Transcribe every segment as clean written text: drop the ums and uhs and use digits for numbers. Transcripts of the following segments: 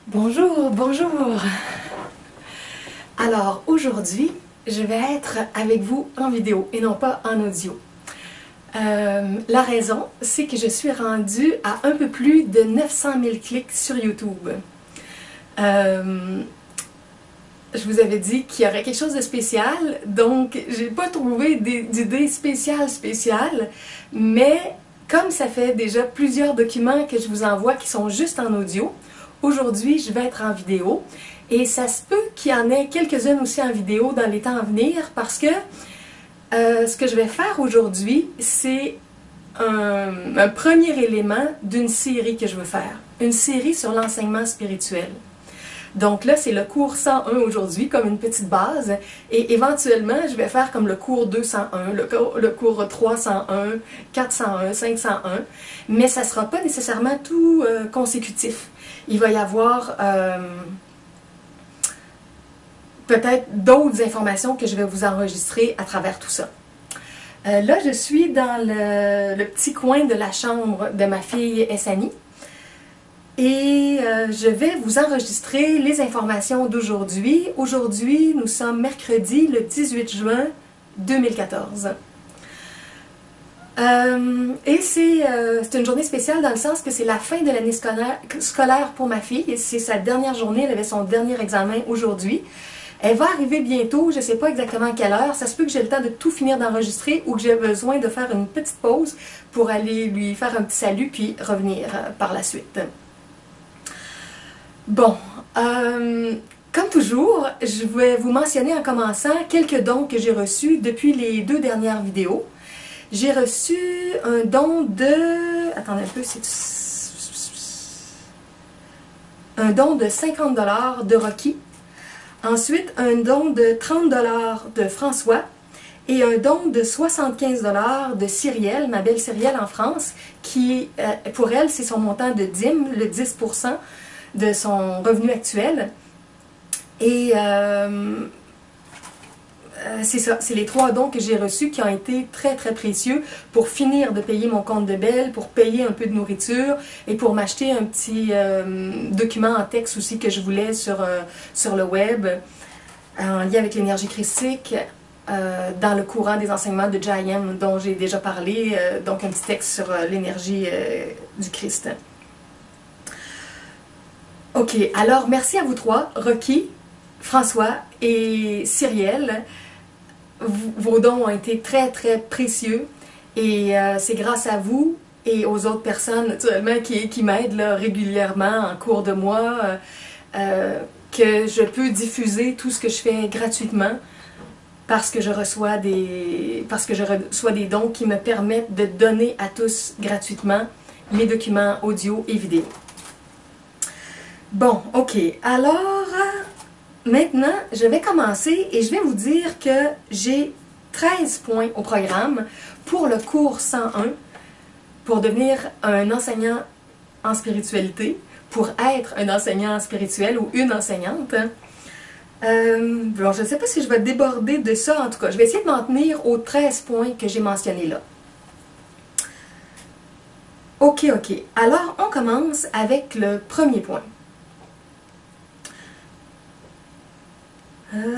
Bonjour, bonjour. Alors aujourd'hui, je vais être avec vous en vidéo et non pas en audio. La raison, c'est que je suis rendue à un peu plus de 900 000 clics sur YouTube. Je vous avais dit qu'il y aurait quelque chose de spécial, donc j'ai pas trouvé d'idée spéciale, mais comme ça fait déjà plusieurs documents que je vous envoie qui sont juste en audio, aujourd'hui je vais être en vidéo et ça se peut qu'il y en ait quelques-unes aussi en vidéo dans les temps à venir parce que ce que je vais faire aujourd'hui, c'est un premier élément d'une série que je veux faire, une série sur l'enseignement spirituel. Donc là, c'est le cours 101 aujourd'hui, comme une petite base. Et éventuellement, je vais faire comme le cours 201, le cours 301, 401, 501. Mais ça ne sera pas nécessairement tout consécutif. Il va y avoir peut-être d'autres informations que je vais vous enregistrer à travers tout ça. Là, je suis dans le petit coin de la chambre de ma fille Essani. Et je vais vous enregistrer les informations d'aujourd'hui. Aujourd'hui, nous sommes mercredi le 18 juin 2014. Et c'est une journée spéciale dans le sens que c'est la fin de l'année scolaire pour ma fille. C'est sa dernière journée, elle avait son dernier examen aujourd'hui. Elle va arriver bientôt, je ne sais pas exactement à quelle heure. Ça se peut que j'ai le temps de tout finir d'enregistrer ou que j'ai besoin de faire une petite pause pour aller lui faire un petit salut puis revenir par la suite. Bon, comme toujours, je vais vous mentionner en commençant quelques dons que j'ai reçus depuis les 2 dernières vidéos. J'ai reçu un don de... Attendez un peu, c'est... Un don de 50 $ de Rocky. Ensuite, un don de 30 $ de François. Et un don de 75 $ de Cyrielle, ma belle Cyrielle en France, qui, pour elle, c'est son montant de dîme, le 10% de son revenu actuel. Et c'est ça, c'est les 3 dons que j'ai reçus qui ont été très très précieux pour finir de payer mon compte de Belle, pour payer un peu de nourriture et pour m'acheter un petit document en texte aussi que je voulais sur le web en lien avec l'énergie christique dans le courant des enseignements de J.M. dont j'ai déjà parlé, donc un petit texte sur l'énergie du Christ. Ok, alors merci à vous 3, Rocky, François et Cyrielle. Vos dons ont été très très précieux et c'est grâce à vous et aux autres personnes naturellement qui m'aident régulièrement en cours de mois que je peux diffuser tout ce que je fais gratuitement parce que je reçois des dons qui me permettent de donner à tous gratuitement mes documents audio et vidéo. Bon, ok. Alors, maintenant, je vais commencer et je vais vous dire que j'ai 13 points au programme pour le cours 101 pour devenir un enseignant en spiritualité, pour être un enseignant spirituel ou une enseignante. Bon, je ne sais pas si je vais déborder de ça, en tout cas. Je vais essayer de m'en tenir aux 13 points que j'ai mentionnés là. Ok. Alors, on commence avec le premier point.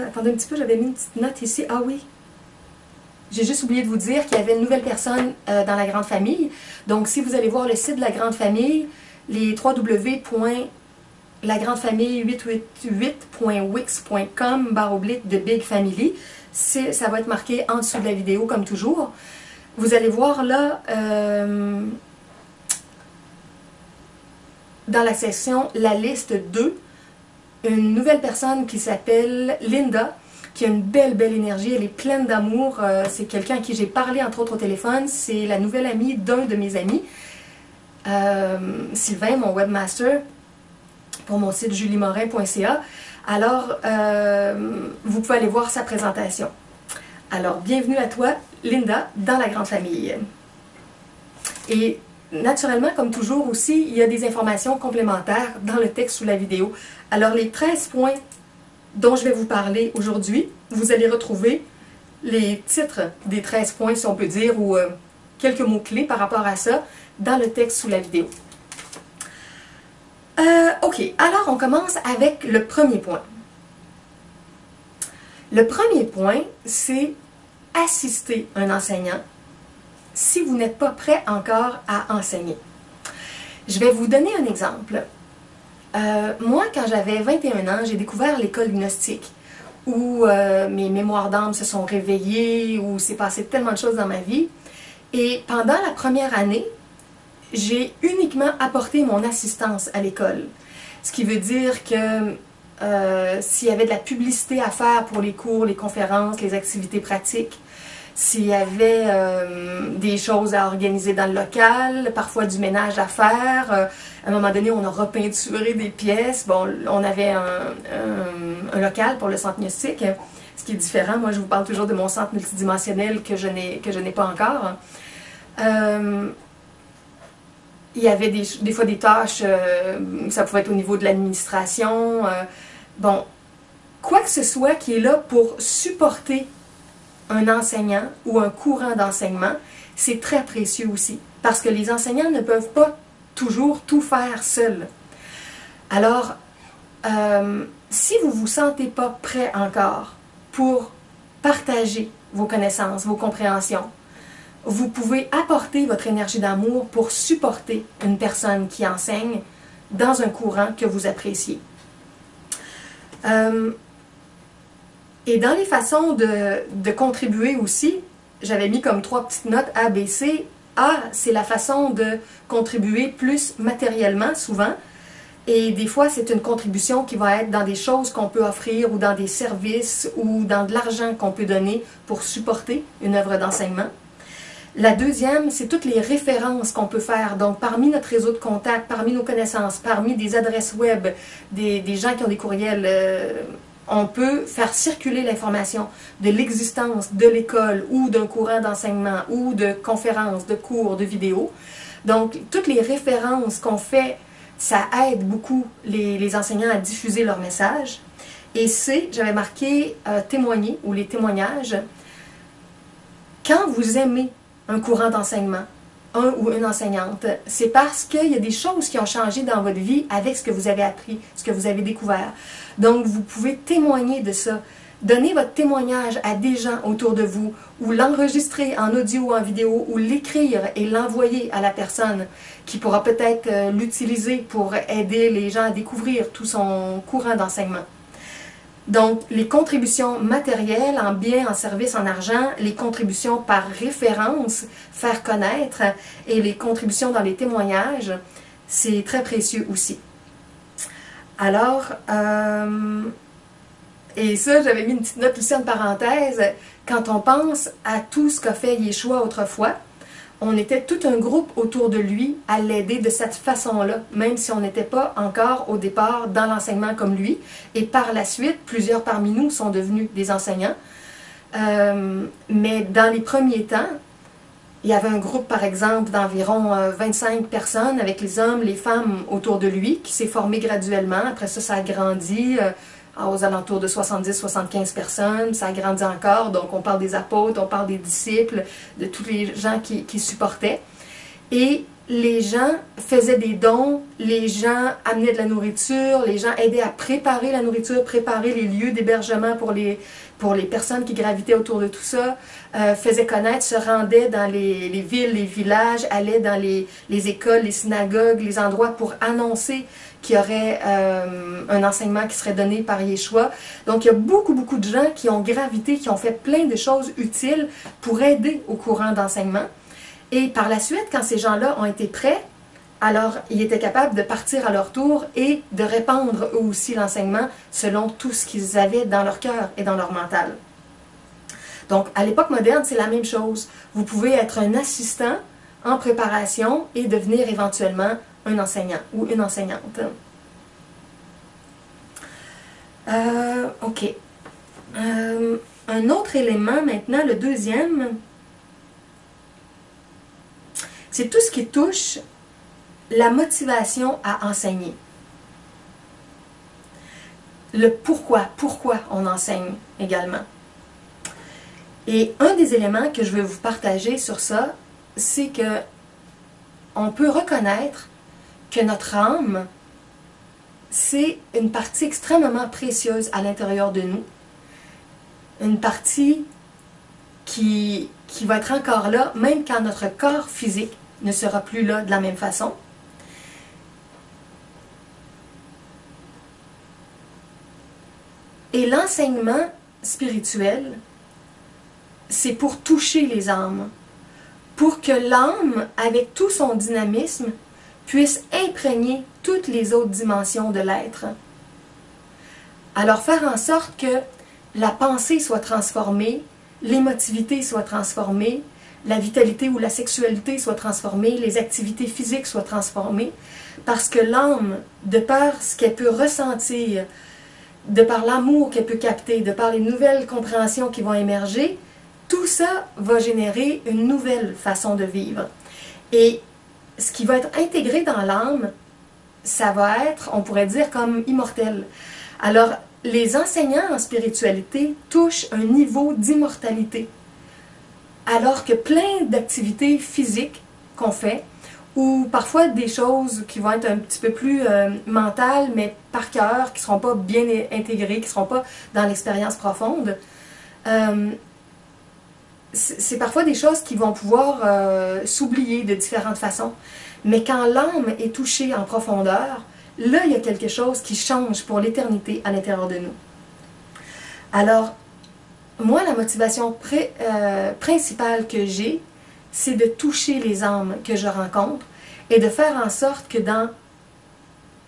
Attendez un petit peu, j'avais mis une petite note ici. Ah oui, j'ai juste oublié de vous dire qu'il y avait une nouvelle personne dans la Grande Famille. Donc, si vous allez voir le site de la Grande Famille, les www.lagrandefamille888.wix.com/de Big Family, ça va être marqué en dessous de la vidéo comme toujours. Vous allez voir là, dans la section La liste 2, une nouvelle personne qui s'appelle Linda, qui a une belle énergie, elle est pleine d'amour, c'est quelqu'un à qui j'ai parlé entre autres au téléphone, c'est la nouvelle amie d'un de mes amis, Sylvain, mon webmaster, pour mon site juliemorin.ca. Alors, vous pouvez aller voir sa présentation. Alors, bienvenue à toi, Linda, dans la Grande Famille. Et naturellement, comme toujours aussi, il y a des informations complémentaires dans le texte sous la vidéo. Alors, les 13 points dont je vais vous parler aujourd'hui, vous allez retrouver les titres des 13 points, si on peut dire, ou quelques mots-clés par rapport à ça, dans le texte sous la vidéo. OK, alors on commence avec le premier point. Le premier point, c'est assister un enseignant si vous n'êtes pas prêt encore à enseigner. Je vais vous donner un exemple. Moi, quand j'avais 21 ans, j'ai découvert l'école gnostique, où mes mémoires d'âme se sont réveillées, où s'est passé tellement de choses dans ma vie. Et pendant la première année, j'ai uniquement apporté mon assistance à l'école. Ce qui veut dire que s'il y avait de la publicité à faire pour les cours, les conférences, les activités pratiques, s'il y avait des choses à organiser dans le local, parfois du ménage à faire. À un moment donné, on a repeinturé des pièces. Bon, on avait un local pour le centre gnostique, ce qui est différent. Moi, je vous parle toujours de mon centre multidimensionnel que je n'ai pas encore. Il y avait des fois des tâches, ça pouvait être au niveau de l'administration. Bon, quoi que ce soit qui est là pour supporter un enseignant ou un courant d'enseignement, c'est très précieux aussi. Parce que les enseignants ne peuvent pas toujours tout faire seuls. Alors, si vous ne vous sentez pas prêt encore pour partager vos connaissances, vos compréhensions, vous pouvez apporter votre énergie d'amour pour supporter une personne qui enseigne dans un courant que vous appréciez. Et dans les façons de contribuer aussi, j'avais mis comme 3 petites notes A, B, C. A, c'est la façon de contribuer plus matériellement, souvent. Et des fois, c'est une contribution qui va être dans des choses qu'on peut offrir ou dans des services ou dans de l'argent qu'on peut donner pour supporter une œuvre d'enseignement. La deuxième, c'est toutes les références qu'on peut faire. Donc, parmi notre réseau de contacts, parmi nos connaissances, parmi des adresses web, des gens qui ont des courriels, on peut faire circuler l'information de l'existence de l'école ou d'un courant d'enseignement ou de conférences, de cours, de vidéos. Donc, toutes les références qu'on fait, ça aide beaucoup les enseignants à diffuser leur message. Et C, j'avais marqué témoigner ou les témoignages. Quand vous aimez un courant d'enseignement, un ou une enseignante, c'est parce qu'il y a des choses qui ont changé dans votre vie avec ce que vous avez appris, ce que vous avez découvert. Donc, vous pouvez témoigner de ça. Donner votre témoignage à des gens autour de vous, ou l'enregistrer en audio ou en vidéo, ou l'écrire et l'envoyer à la personne qui pourra peut-être l'utiliser pour aider les gens à découvrir tout son courant d'enseignement. Donc, les contributions matérielles, en biens, en services, en argent, les contributions par référence, faire connaître, et les contributions dans les témoignages, c'est très précieux aussi. Alors, et ça, j'avais mis une petite note aussi en parenthèse, quand on pense à tout ce qu'a fait Yeshua autrefois, on était tout un groupe autour de lui à l'aider de cette façon-là, même si on n'était pas encore au départ dans l'enseignement comme lui. Et par la suite, plusieurs parmi nous sont devenus des enseignants. Mais dans les premiers temps, il y avait un groupe, par exemple, d'environ 25 personnes avec les hommes, les femmes autour de lui, qui s'est formé graduellement. Après ça, ça a grandi aux alentours de 70-75 personnes. Ça a grandi encore. Donc, on parle des apôtres, on parle des disciples, de tous les gens qui supportaient. Et les gens faisaient des dons, les gens amenaient de la nourriture, les gens aidaient à préparer la nourriture, préparer les lieux d'hébergement pour les personnes qui gravitaient autour de tout ça, faisaient connaître, se rendaient dans les villes, les villages, allaient dans les écoles, les synagogues, les endroits pour annoncer qu'il y aurait un enseignement qui serait donné par Yeshua. Donc, il y a beaucoup, beaucoup de gens qui ont gravité, qui ont fait plein de choses utiles pour aider au courant d'enseignement. Et par la suite, quand ces gens-là ont été prêts, alors ils étaient capables de partir à leur tour et de répandre eux aussi l'enseignement selon tout ce qu'ils avaient dans leur cœur et dans leur mental. Donc, à l'époque moderne, c'est la même chose. Vous pouvez être un assistant en préparation et devenir éventuellement un enseignant ou une enseignante. OK. Un autre élément maintenant, le deuxième, c'est tout ce qui touche la motivation à enseigner. Le pourquoi on enseigne également. Et un des éléments que je veux vous partager sur ça, c'est que on peut reconnaître que notre âme, c'est une partie extrêmement précieuse à l'intérieur de nous. Une partie qui va être encore là, même quand notre corps physique ne sera plus là de la même façon. Et l'enseignement spirituel, c'est pour toucher les âmes, pour que l'âme, avec tout son dynamisme, puisse imprégner toutes les autres dimensions de l'être. Alors faire en sorte que la pensée soit transformée, l'émotivité soit transformée, la vitalité ou la sexualité soit transformée, les activités physiques soient transformées, parce que l'âme, de par ce qu'elle peut ressentir, de par l'amour qu'elle peut capter, de par les nouvelles compréhensions qui vont émerger, tout ça va générer une nouvelle façon de vivre. Et ce qui va être intégré dans l'âme, ça va être, on pourrait dire, comme immortel. Alors, les enseignants en spiritualité touchent un niveau d'immortalité. Alors que plein d'activités physiques qu'on fait, ou parfois des choses qui vont être un petit peu plus mentales, mais par cœur, qui ne seront pas bien intégrées, qui ne seront pas dans l'expérience profonde, c'est parfois des choses qui vont pouvoir s'oublier de différentes façons. Mais quand l'âme est touchée en profondeur, là, il y a quelque chose qui change pour l'éternité à l'intérieur de nous. Alors, moi, la motivation principale que j'ai, c'est de toucher les âmes que je rencontre et de faire en sorte que dans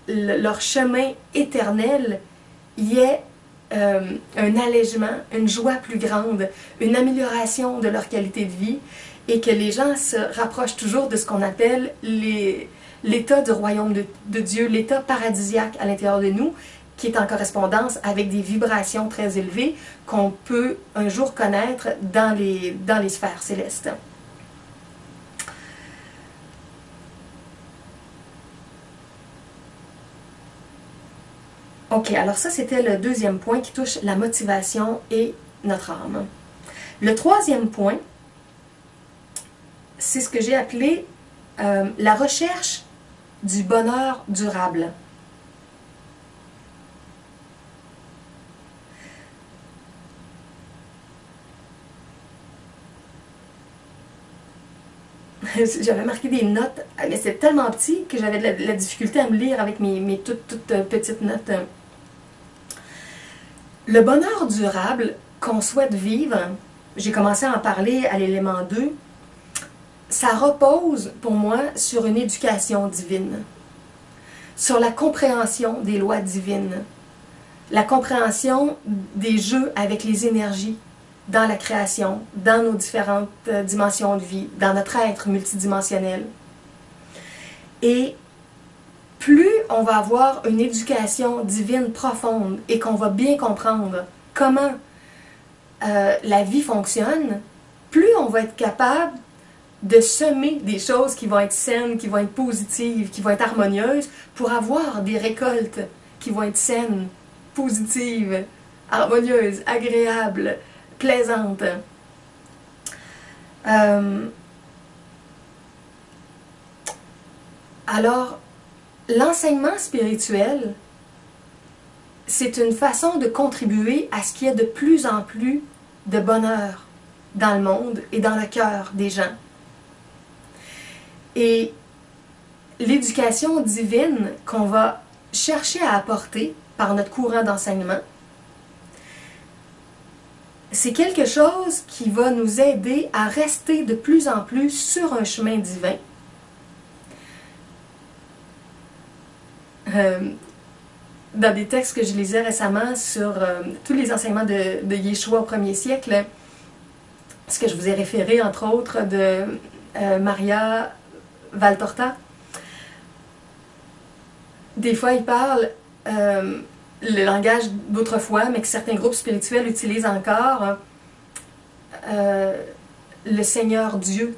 leur chemin éternel, il y ait un allègement, une joie plus grande, une amélioration de leur qualité de vie et que les gens se rapprochent toujours de ce qu'on appelle l'état du royaume de Dieu, l'état paradisiaque à l'intérieur de nous, qui est en correspondance avec des vibrations très élevées qu'on peut un jour connaître dans les sphères célestes. Ok, alors ça c'était le deuxième point qui touche la motivation et notre âme. Le troisième point, c'est ce que j'ai appelé la recherche du bonheur durable. J'avais marqué des notes, mais c'était tellement petit que j'avais de la difficulté à me lire avec mes toutes petites notes. Le bonheur durable qu'on souhaite vivre, j'ai commencé à en parler à l'élément 2, ça repose pour moi sur une éducation divine, sur la compréhension des lois divines, la compréhension des jeux avec les énergies dans la création, dans nos différentes dimensions de vie, dans notre être multidimensionnel. Et plus on va avoir une éducation divine profonde et qu'on va bien comprendre comment la vie fonctionne, plus on va être capable de semer des choses qui vont être saines, qui vont être positives, qui vont être harmonieuses, pour avoir des récoltes qui vont être saines, positives, harmonieuses, agréables, plaisantes. Alors, l'enseignement spirituel, c'est une façon de contribuer à ce qu'il y ait de plus en plus de bonheur dans le monde et dans le cœur des gens. Et l'éducation divine qu'on va chercher à apporter par notre courant d'enseignement, c'est quelque chose qui va nous aider à rester de plus en plus sur un chemin divin. Dans des textes que je lisais récemment sur tous les enseignements de Yeshua au 1er siècle, ce que je vous ai référé entre autres de Maria Valtorta, des fois il parle le langage d'autrefois, mais que certains groupes spirituels utilisent encore, le Seigneur Dieu.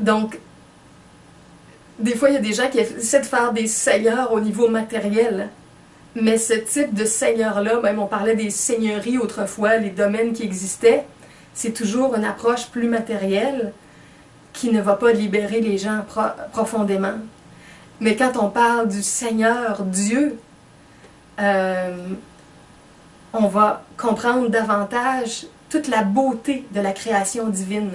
Donc, des fois, il y a des gens qui essaient de faire des seigneurs au niveau matériel. Mais ce type de seigneur-là, même on parlait des seigneuries autrefois, les domaines qui existaient, c'est toujours une approche plus matérielle qui ne va pas libérer les gens profondément. Mais quand on parle du Seigneur Dieu, on va comprendre davantage toute la beauté de la création divine.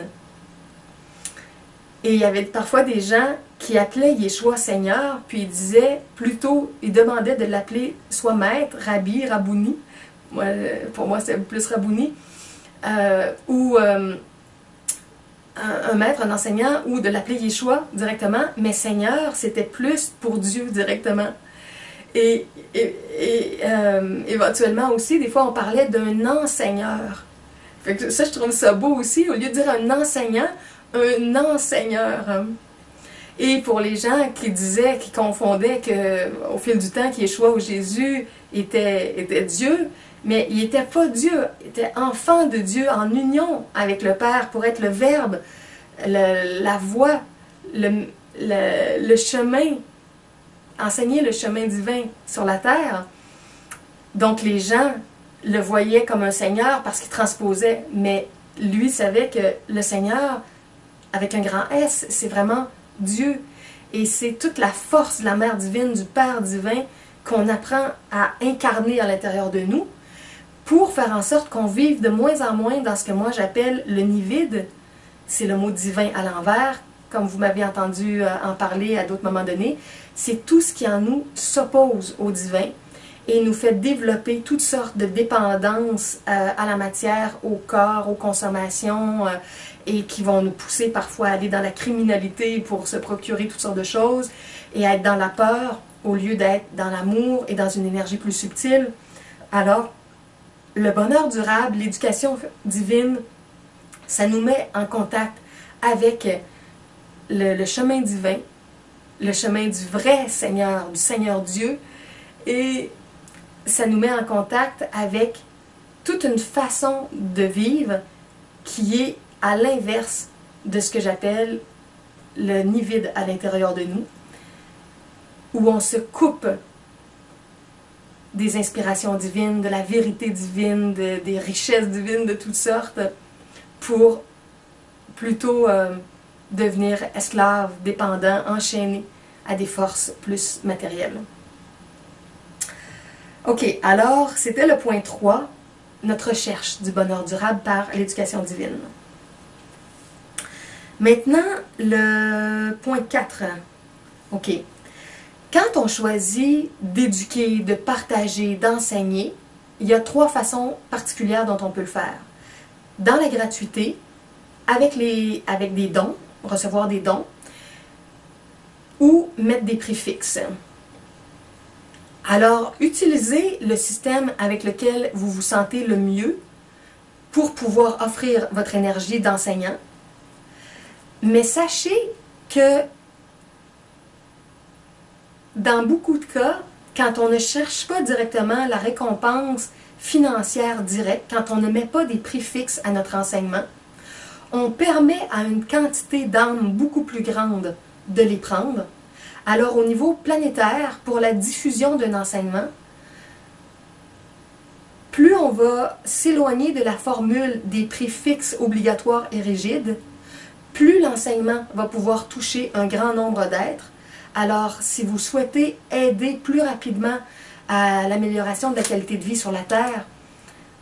Et il y avait parfois des gens qui appelaient Yeshua Seigneur, puis ils disaient plutôt, ils demandaient de l'appeler soit maître, rabbi, rabouni. Pour moi, c'est plus rabouni. Ou un maître, un enseignant, ou de l'appeler Yeshua directement, mais Seigneur, c'était plus pour Dieu directement. Et éventuellement aussi, des fois, on parlait d'un enseigneur. Fait que ça, je trouve ça beau aussi, au lieu de dire un enseignant, un enseigneur. Et pour les gens qui disaient, qui confondaient qu'au fil du temps, qu'Yeshua ou Jésus était Dieu, mais il n'était pas Dieu, il était enfant de Dieu en union avec le Père pour être le Verbe, la voie, le chemin, enseigner le chemin divin sur la terre. Donc les gens le voyaient comme un Seigneur parce qu'il transposait, mais lui savait que le Seigneur, avec un grand S, c'est vraiment Dieu. Et c'est toute la force de la Mère divine, du Père divin, qu'on apprend à incarner à l'intérieur de nous pour faire en sorte qu'on vive de moins en moins dans ce que moi j'appelle le nid vide. C'est le mot divin à l'envers, comme vous m'avez entendu en parler à d'autres moments donnés. C'est tout ce qui en nous s'oppose au divin et nous fait développer toutes sortes de dépendances à la matière, au corps, aux consommations, et qui vont nous pousser parfois à aller dans la criminalité pour se procurer toutes sortes de choses et à être dans la peur au lieu d'être dans l'amour et dans une énergie plus subtile. Alors, le bonheur durable, l'éducation divine, ça nous met en contact avec le chemin divin, le chemin du vrai Seigneur, du Seigneur Dieu, et ça nous met en contact avec toute une façon de vivre qui est à l'inverse de ce que j'appelle le nid vide à l'intérieur de nous, où on se coupe des inspirations divines, de la vérité divine, des richesses divines de toutes sortes, pour plutôt devenir esclave, dépendant, enchaîné à des forces plus matérielles. Ok, alors c'était le point 3, notre recherche du bonheur durable par l'éducation divine. Maintenant, le point 4. Ok. Quand on choisit d'éduquer, de partager, d'enseigner, il y a 3 façons particulières dont on peut le faire. Dans la gratuité, avec des dons, recevoir des dons, ou mettre des préfixes. Alors, utilisez le système avec lequel vous vous sentez le mieux pour pouvoir offrir votre énergie d'enseignant. Mais sachez que dans beaucoup de cas, quand on ne cherche pas directement la récompense financière directe, quand on ne met pas des préfixes à notre enseignement, on permet à une quantité d'âmes beaucoup plus grande de les prendre. Alors au niveau planétaire, pour la diffusion d'un enseignement, plus on va s'éloigner de la formule des préfixes obligatoires et rigides, plus l'enseignement va pouvoir toucher un grand nombre d'êtres. Alors, si vous souhaitez aider plus rapidement à l'amélioration de la qualité de vie sur la Terre,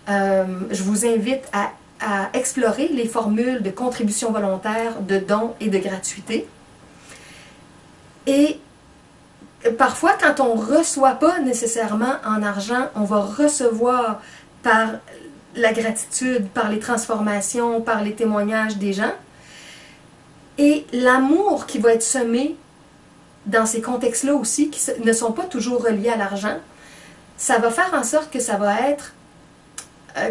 je vous invite à explorer les formules de contribution volontaire, de dons et de gratuité. Et parfois, quand on ne reçoit pas nécessairement en argent, on va recevoir par la gratitude, par les transformations, par les témoignages des gens. Et l'amour qui va être semé dans ces contextes-là aussi, qui ne sont pas toujours reliés à l'argent, ça va faire en sorte que ça va être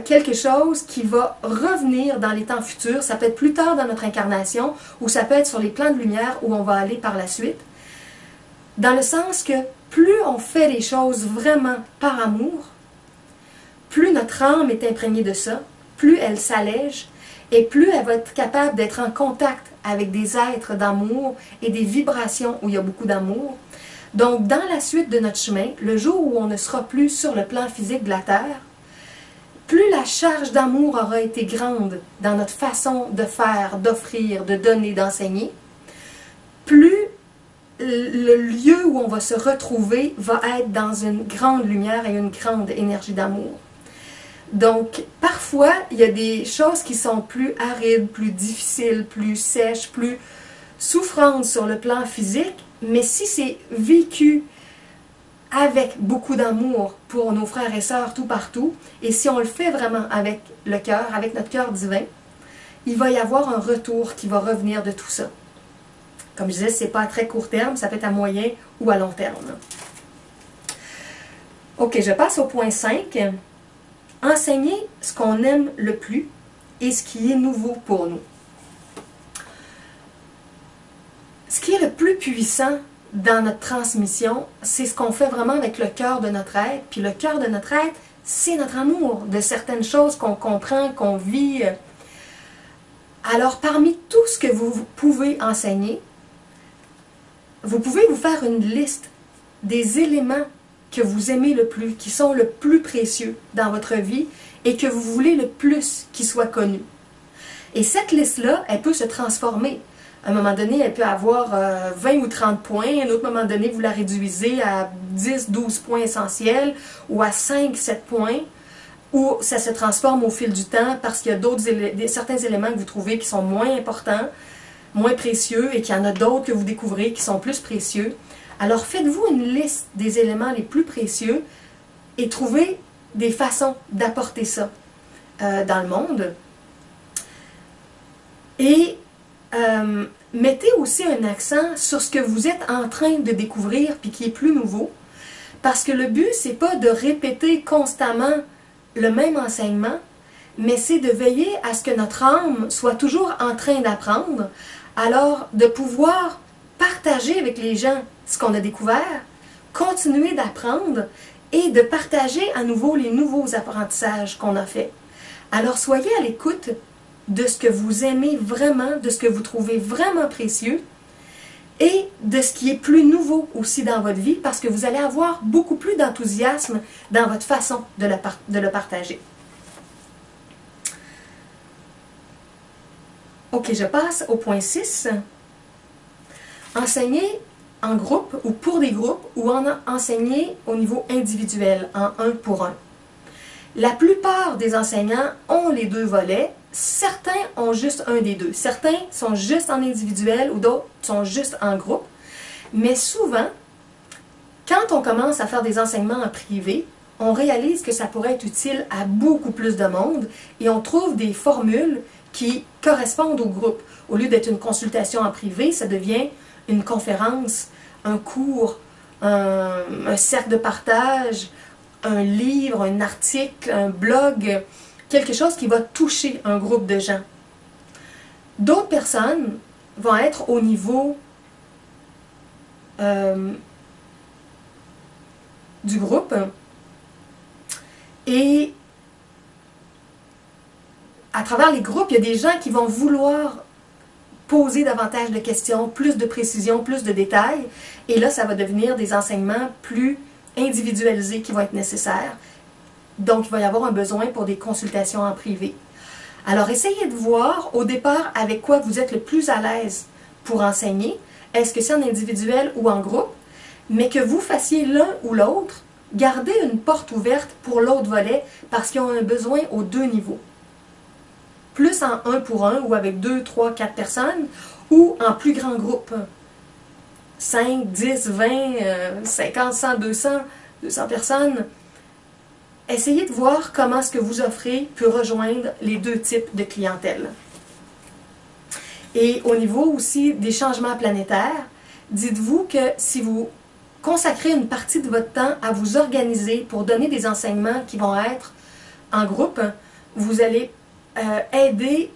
quelque chose qui va revenir dans les temps futurs. Ça peut être plus tard dans notre incarnation, ou ça peut être sur les plans de lumière où on va aller par la suite. Dans le sens que plus on fait les choses vraiment par amour, plus notre âme est imprégnée de ça, plus elle s'allège, et plus elle va être capable d'être en contact avec des êtres d'amour et des vibrations où il y a beaucoup d'amour. Donc, dans la suite de notre chemin, le jour où on ne sera plus sur le plan physique de la Terre, plus la charge d'amour aura été grande dans notre façon de faire, d'offrir, de donner, d'enseigner, plus le lieu où on va se retrouver va être dans une grande lumière et une grande énergie d'amour. Donc, parfois, il y a des choses qui sont plus arides, plus difficiles, plus sèches, plus souffrantes sur le plan physique, mais si c'est vécu avec beaucoup d'amour pour nos frères et sœurs tout partout, et si on le fait vraiment avec le cœur, avec notre cœur divin, il va y avoir un retour qui va revenir de tout ça. Comme je disais, ce n'est pas à très court terme, ça peut être à moyen ou à long terme. Ok, je passe au point 5. Enseigner ce qu'on aime le plus et ce qui est nouveau pour nous. Ce qui est le plus puissant dans notre transmission, c'est ce qu'on fait vraiment avec le cœur de notre être. Puis le cœur de notre être, c'est notre amour de certaines choses qu'on comprend, qu'on vit. Alors, parmi tout ce que vous pouvez enseigner, vous pouvez vous faire une liste des éléments que vous aimez le plus, qui sont le plus précieux dans votre vie et que vous voulez le plus qu'ils soient connus. Et cette liste-là, elle peut se transformer. À un moment donné, elle peut avoir 20 ou 30 points. À un autre moment donné, vous la réduisez à 10, 12 points essentiels ou à 5, 7 points. Ou ça se transforme au fil du temps parce qu'il y a certains éléments que vous trouvez qui sont moins importants, moins précieux et qu'il y en a d'autres que vous découvrez qui sont plus précieux. Alors faites-vous une liste des éléments les plus précieux et trouvez des façons d'apporter ça dans le monde. Et mettez aussi un accent sur ce que vous êtes en train de découvrir puis qui est plus nouveau. Parce que le but, c'est pas de répéter constamment le même enseignement, mais c'est de veiller à ce que notre âme soit toujours en train d'apprendre. Alors, de pouvoir partager avec les gens ce qu'on a découvert, continuer d'apprendre et de partager à nouveau les nouveaux apprentissages qu'on a faits. Alors, soyez à l'écoute de ce que vous aimez vraiment, de ce que vous trouvez vraiment précieux et de ce qui est plus nouveau aussi dans votre vie parce que vous allez avoir beaucoup plus d'enthousiasme dans votre façon de le partager. Ok, je passe au point 6. Enseigner en groupe ou pour des groupes ou enseigner au niveau individuel, en un pour un. La plupart des enseignants ont les deux volets. Certains ont juste un des deux. Certains sont juste en individuel ou d'autres sont juste en groupe. Mais souvent, quand on commence à faire des enseignements en privé, on réalise que ça pourrait être utile à beaucoup plus de monde et on trouve des formules qui correspondent au groupe. Au lieu d'être une consultation en privé, ça devient une conférence, un cours, un cercle de partage, un livre, un article, un blog, quelque chose qui va toucher un groupe de gens. D'autres personnes vont être au niveau du groupe et à travers les groupes, il y a des gens qui vont vouloir poser davantage de questions, plus de précision, plus de détails et là, ça va devenir des enseignements plus individualisés qui vont être nécessaires. Donc, il va y avoir un besoin pour des consultations en privé. Alors, essayez de voir au départ avec quoi vous êtes le plus à l'aise pour enseigner. Est-ce que c'est en individuel ou en groupe? Mais que vous fassiez l'un ou l'autre, gardez une porte ouverte pour l'autre volet parce qu'ils ont un besoin aux deux niveaux. Plus en un pour un ou avec 2, 3, 4 personnes ou en plus grand groupe. 5, 10, 20, 50, 100, 200 personnes. Essayez de voir comment ce que vous offrez peut rejoindre les deux types de clientèle. Et au niveau aussi des changements planétaires, dites-vous que si vous consacrez une partie de votre temps à vous organiser pour donner des enseignements qui vont être en groupe, vous allez aider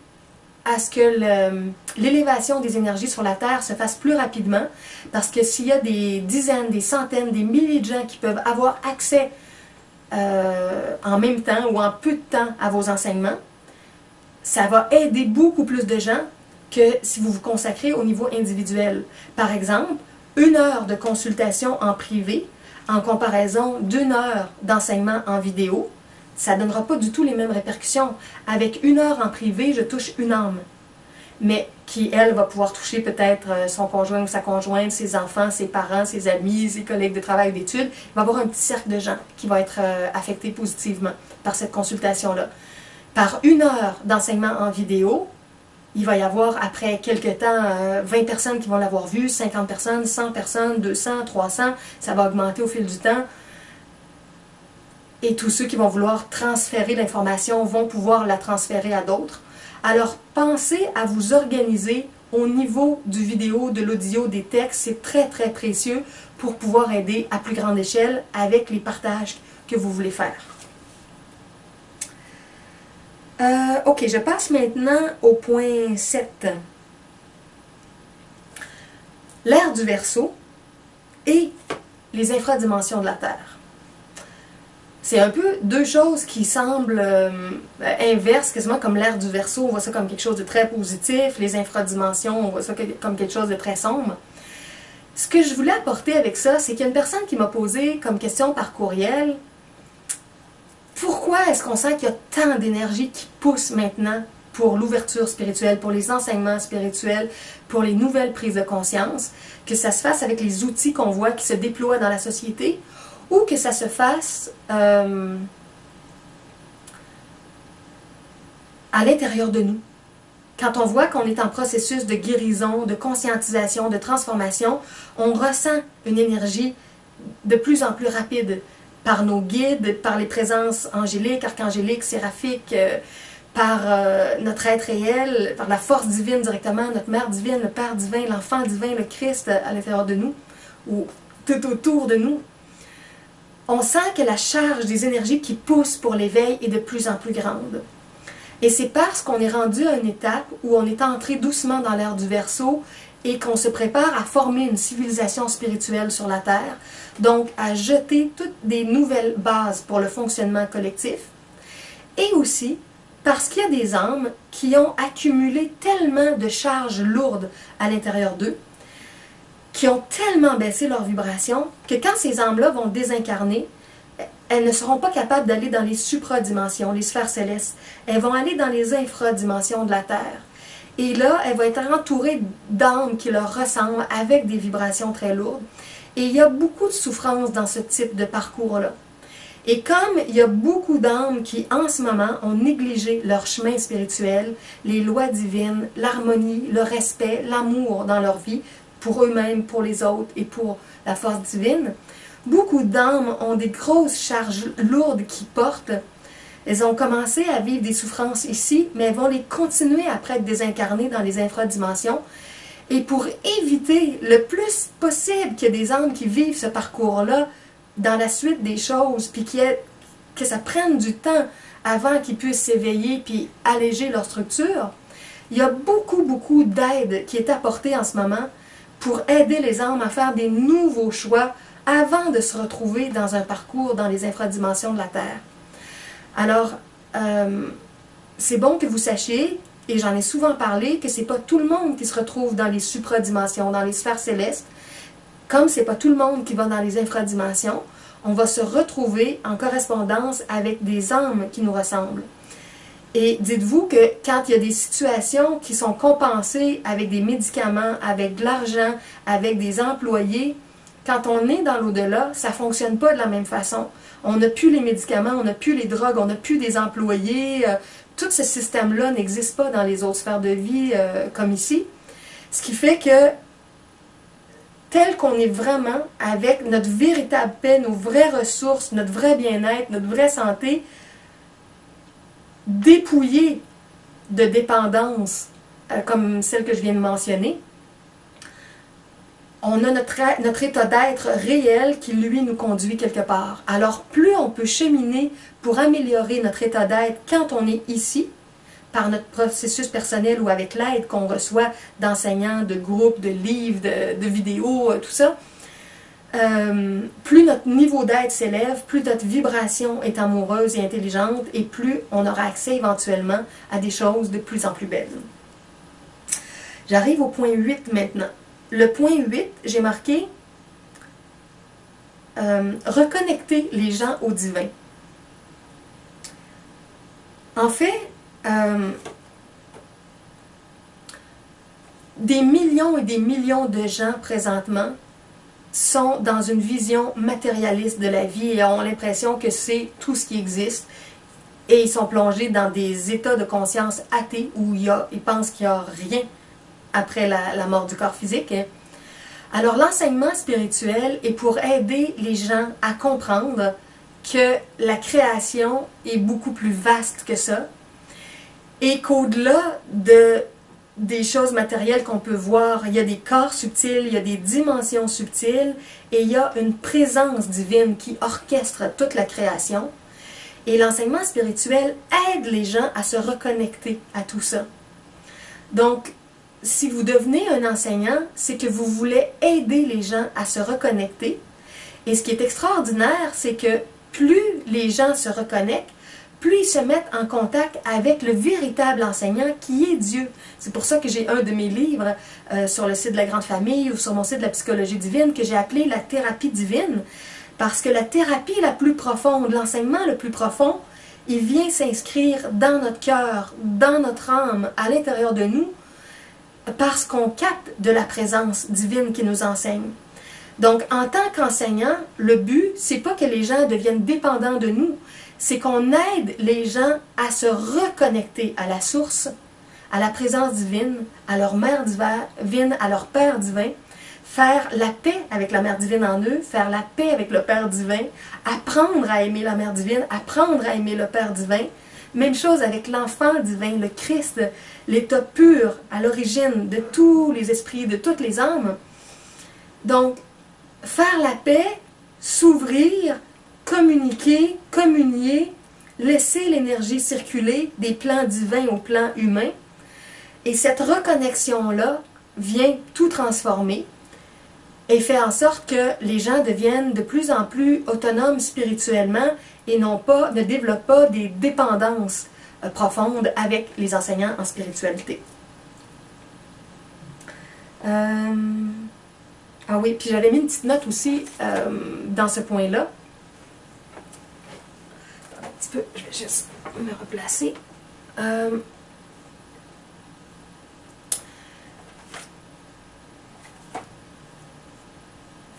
à ce que l'élévation des énergies sur la Terre se fasse plus rapidement, parce que s'il y a des dizaines, des centaines, des milliers de gens qui peuvent avoir accès en même temps ou en peu de temps à vos enseignements, ça va aider beaucoup plus de gens que si vous vous consacrez au niveau individuel. Par exemple, 1 heure de consultation en privé en comparaison d'1 heure d'enseignement en vidéo, ça ne donnera pas du tout les mêmes répercussions. Avec 1 heure en privé, je touche une âme, mais qui, elle, va pouvoir toucher peut-être son conjoint ou sa conjointe, ses enfants, ses parents, ses amis, ses collègues de travail ou d'études. Il va y avoir un petit cercle de gens qui va être affecté positivement par cette consultation-là. Par 1 heure d'enseignement en vidéo, il va y avoir, après quelques temps, 20 personnes qui vont l'avoir vu, 50 personnes, 100 personnes, 200, 300, ça va augmenter au fil du temps. Et tous ceux qui vont vouloir transférer l'information vont pouvoir la transférer à d'autres. Alors, pensez à vous organiser au niveau du vidéo, de l'audio, des textes. C'est très, très précieux pour pouvoir aider à plus grande échelle avec les partages que vous voulez faire. Ok, je passe maintenant au point 7. L'ère du Verseau et les infradimensions de la Terre. C'est un peu deux choses qui semblent inverses, quasiment comme l'ère du Verseau, on voit ça comme quelque chose de très positif, les infradimensions, on voit ça comme quelque chose de très sombre. Ce que je voulais apporter avec ça, c'est qu'il y a une personne qui m'a posé comme question par courriel, pourquoi est-ce qu'on sent qu'il y a tant d'énergie qui pousse maintenant pour l'ouverture spirituelle, pour les enseignements spirituels, pour les nouvelles prises de conscience, que ça se fasse avec les outils qu'on voit qui se déploient dans la société, ou que ça se fasse à l'intérieur de nous. Quand on voit qu'on est en processus de guérison, de conscientisation, de transformation, on ressent une énergie de plus en plus rapide par nos guides, par les présences angéliques, archangéliques, séraphiques, par notre être réel, par la force divine directement, notre Mère divine, le Père divin, l'Enfant divin, le Christ à l'intérieur de nous, ou tout autour de nous. On sent que la charge des énergies qui poussent pour l'éveil est de plus en plus grande. Et c'est parce qu'on est rendu à une étape où on est entré doucement dans l'ère du Verseau et qu'on se prépare à former une civilisation spirituelle sur la Terre, donc à jeter toutes des nouvelles bases pour le fonctionnement collectif, et aussi parce qu'il y a des âmes qui ont accumulé tellement de charges lourdes à l'intérieur d'eux, qui ont tellement baissé leur vibration, que quand ces âmes-là vont désincarner, elles ne seront pas capables d'aller dans les supradimensions, les sphères célestes. Elles vont aller dans les infradimensions de la Terre. Et là, elles vont être entourées d'âmes qui leur ressemblent avec des vibrations très lourdes. Et il y a beaucoup de souffrance dans ce type de parcours-là. Et comme il y a beaucoup d'âmes qui, en ce moment, ont négligé leur chemin spirituel, les lois divines, l'harmonie, le respect, l'amour dans leur vie, pour eux-mêmes, pour les autres et pour la force divine, beaucoup d'âmes ont des grosses charges lourdes qu'ils portent. Elles ont commencé à vivre des souffrances ici, mais elles vont les continuer après être désincarnées dans les infradimensions. Et pour éviter le plus possible qu'il y ait des âmes qui vivent ce parcours-là dans la suite des choses, puis que ça prenne du temps avant qu'ils puissent s'éveiller puis alléger leur structure, il y a beaucoup d'aide qui est apportée en ce moment pour aider les âmes à faire des nouveaux choix avant de se retrouver dans un parcours dans les infradimensions de la Terre. Alors, c'est bon que vous sachiez, et j'en ai souvent parlé, que c'est pas tout le monde qui se retrouve dans les supradimensions, dans les sphères célestes. Comme c'est pas tout le monde qui va dans les infradimensions, on va se retrouver en correspondance avec des âmes qui nous ressemblent. Et dites-vous que quand il y a des situations qui sont compensées avec des médicaments, avec de l'argent, avec des employés, quand on est dans l'au-delà, ça ne fonctionne pas de la même façon. On n'a plus les médicaments, on n'a plus les drogues, on n'a plus des employés. Tout ce système-là n'existe pas dans les autres sphères de vie comme ici. Ce qui fait que, tel qu'on est vraiment avec notre véritable paix, nos vraies ressources, notre vrai bien-être, notre vraie santé, dépouillé de dépendance comme celle que je viens de mentionner, on a notre état d'être réel qui, lui, nous conduit quelque part. Alors, plus on peut cheminer pour améliorer notre état d'être quand on est ici, par notre processus personnel ou avec l'aide qu'on reçoit d'enseignants, de groupes, de livres, de vidéos, tout ça, plus notre niveau d'être s'élève, plus notre vibration est amoureuse et intelligente, et plus on aura accès éventuellement à des choses de plus en plus belles. J'arrive au point 8 maintenant. Le point 8, j'ai marqué reconnecter les gens au divin. En fait, des millions et des millions de gens présentement sont dans une vision matérialiste de la vie et ont l'impression que c'est tout ce qui existe. Et ils sont plongés dans des états de conscience athées où ils pensent qu'il n'y a rien après la mort du corps physique. Alors l'enseignement spirituel est pour aider les gens à comprendre que la création est beaucoup plus vaste que ça et qu'au-delà des choses matérielles qu'on peut voir, il y a des corps subtils, il y a des dimensions subtiles et il y a une présence divine qui orchestre toute la création. Et l'enseignement spirituel aide les gens à se reconnecter à tout ça. Donc, si vous devenez un enseignant, c'est que vous voulez aider les gens à se reconnecter. Et ce qui est extraordinaire, c'est que plus les gens se reconnectent, plus ils se mettent en contact avec le véritable enseignant qui est Dieu. C'est pour ça que j'ai un de mes livres sur le site de la Grande Famille ou sur mon site de la psychologie divine que j'ai appelé la thérapie divine. Parce que la thérapie la plus profonde, l'enseignement le plus profond, il vient s'inscrire dans notre cœur, dans notre âme, à l'intérieur de nous, parce qu'on capte de la présence divine qui nous enseigne. Donc, en tant qu'enseignant, le but, c'est pas que les gens deviennent dépendants de nous, c'est qu'on aide les gens à se reconnecter à la source, à la présence divine, à leur mère divine, à leur Père divin, faire la paix avec la Mère divine en eux, faire la paix avec le Père divin, apprendre à aimer la Mère divine, apprendre à aimer le Père divin. Même chose avec l'enfant divin, le Christ, l'état pur à l'origine de tous les esprits, de toutes les âmes. Donc, faire la paix, s'ouvrir, communiquer, communier, laisser l'énergie circuler des plans divins aux plans humains. Et cette reconnexion-là vient tout transformer et fait en sorte que les gens deviennent de plus en plus autonomes spirituellement et ne développent pas des dépendances profondes avec les enseignants en spiritualité. Ah oui, puis j'avais mis une petite note aussi dans ce point-là. Un petit peu, je vais juste me replacer.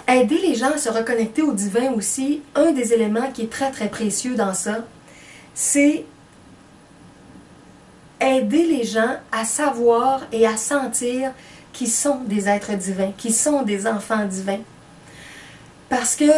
Aider les gens à se reconnecter au divin aussi, un des éléments qui est très très précieux dans ça, c'est aider les gens à savoir et à sentir qu'ils sont des êtres divins, qu'ils sont des enfants divins. Parce que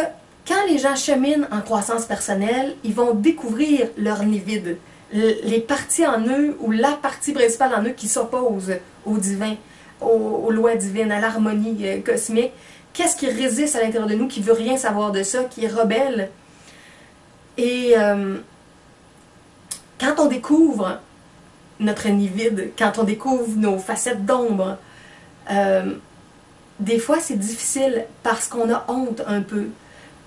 quand les gens cheminent en croissance personnelle, ils vont découvrir leur nid vide, les parties en eux ou la partie principale en eux qui s'oppose au divin, aux lois divines, à l'harmonie cosmique. Qu'est-ce qui résiste à l'intérieur de nous, qui ne veut rien savoir de ça, qui est rebelle. Et quand on découvre notre nid vide, quand on découvre nos facettes d'ombre, des fois c'est difficile parce qu'on a honte un peu,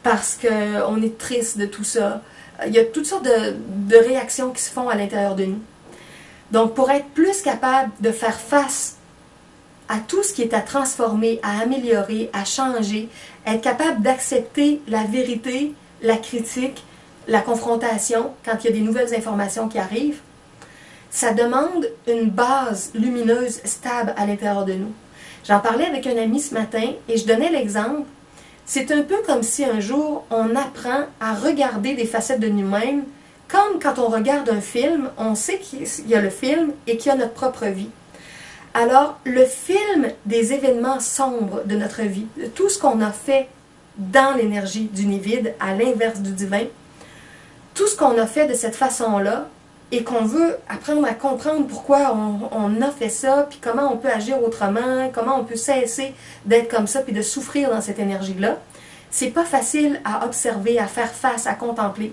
parce qu'on est triste de tout ça. Il y a toutes sortes de réactions qui se font à l'intérieur de nous. Donc pour être plus capable de faire face à tout ce qui est à transformer, à améliorer, à changer, être capable d'accepter la vérité, la critique, la confrontation quand il y a des nouvelles informations qui arrivent, ça demande une base lumineuse, stable à l'intérieur de nous. J'en parlais avec un ami ce matin et je donnais l'exemple. C'est un peu comme si un jour on apprend à regarder des facettes de nous-mêmes, comme quand on regarde un film, on sait qu'il y a le film et qu'il y a notre propre vie. Alors, le film des événements sombres de notre vie, de tout ce qu'on a fait dans l'énergie du nid vide, à l'inverse du divin, tout ce qu'on a fait de cette façon-là, et qu'on veut apprendre à comprendre pourquoi on a fait ça, puis comment on peut agir autrement, comment on peut cesser d'être comme ça, puis de souffrir dans cette énergie-là, c'est pas facile à observer, à faire face, à contempler.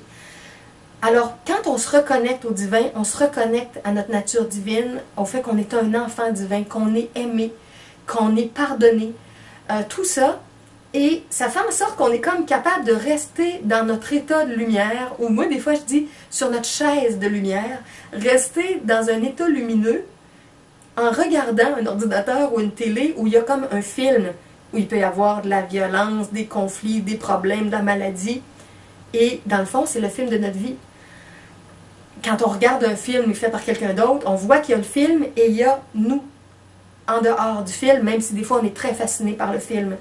Alors, quand on se reconnecte au divin, on se reconnecte à notre nature divine, au fait qu'on est un enfant divin, qu'on est aimé, qu'on est pardonné, tout ça. Et ça fait en sorte qu'on est comme capable de rester dans notre état de lumière, ou moi des fois je dis sur notre chaise de lumière, rester dans un état lumineux en regardant un ordinateur ou une télé où il y a comme un film, où il peut y avoir de la violence, des conflits, des problèmes, de la maladie. Et dans le fond, c'est le film de notre vie. quand on regarde un film fait par quelqu'un d'autre, on voit qu'il y a le film et il y a nous en dehors du film, même si des fois on est très fasciné par le film.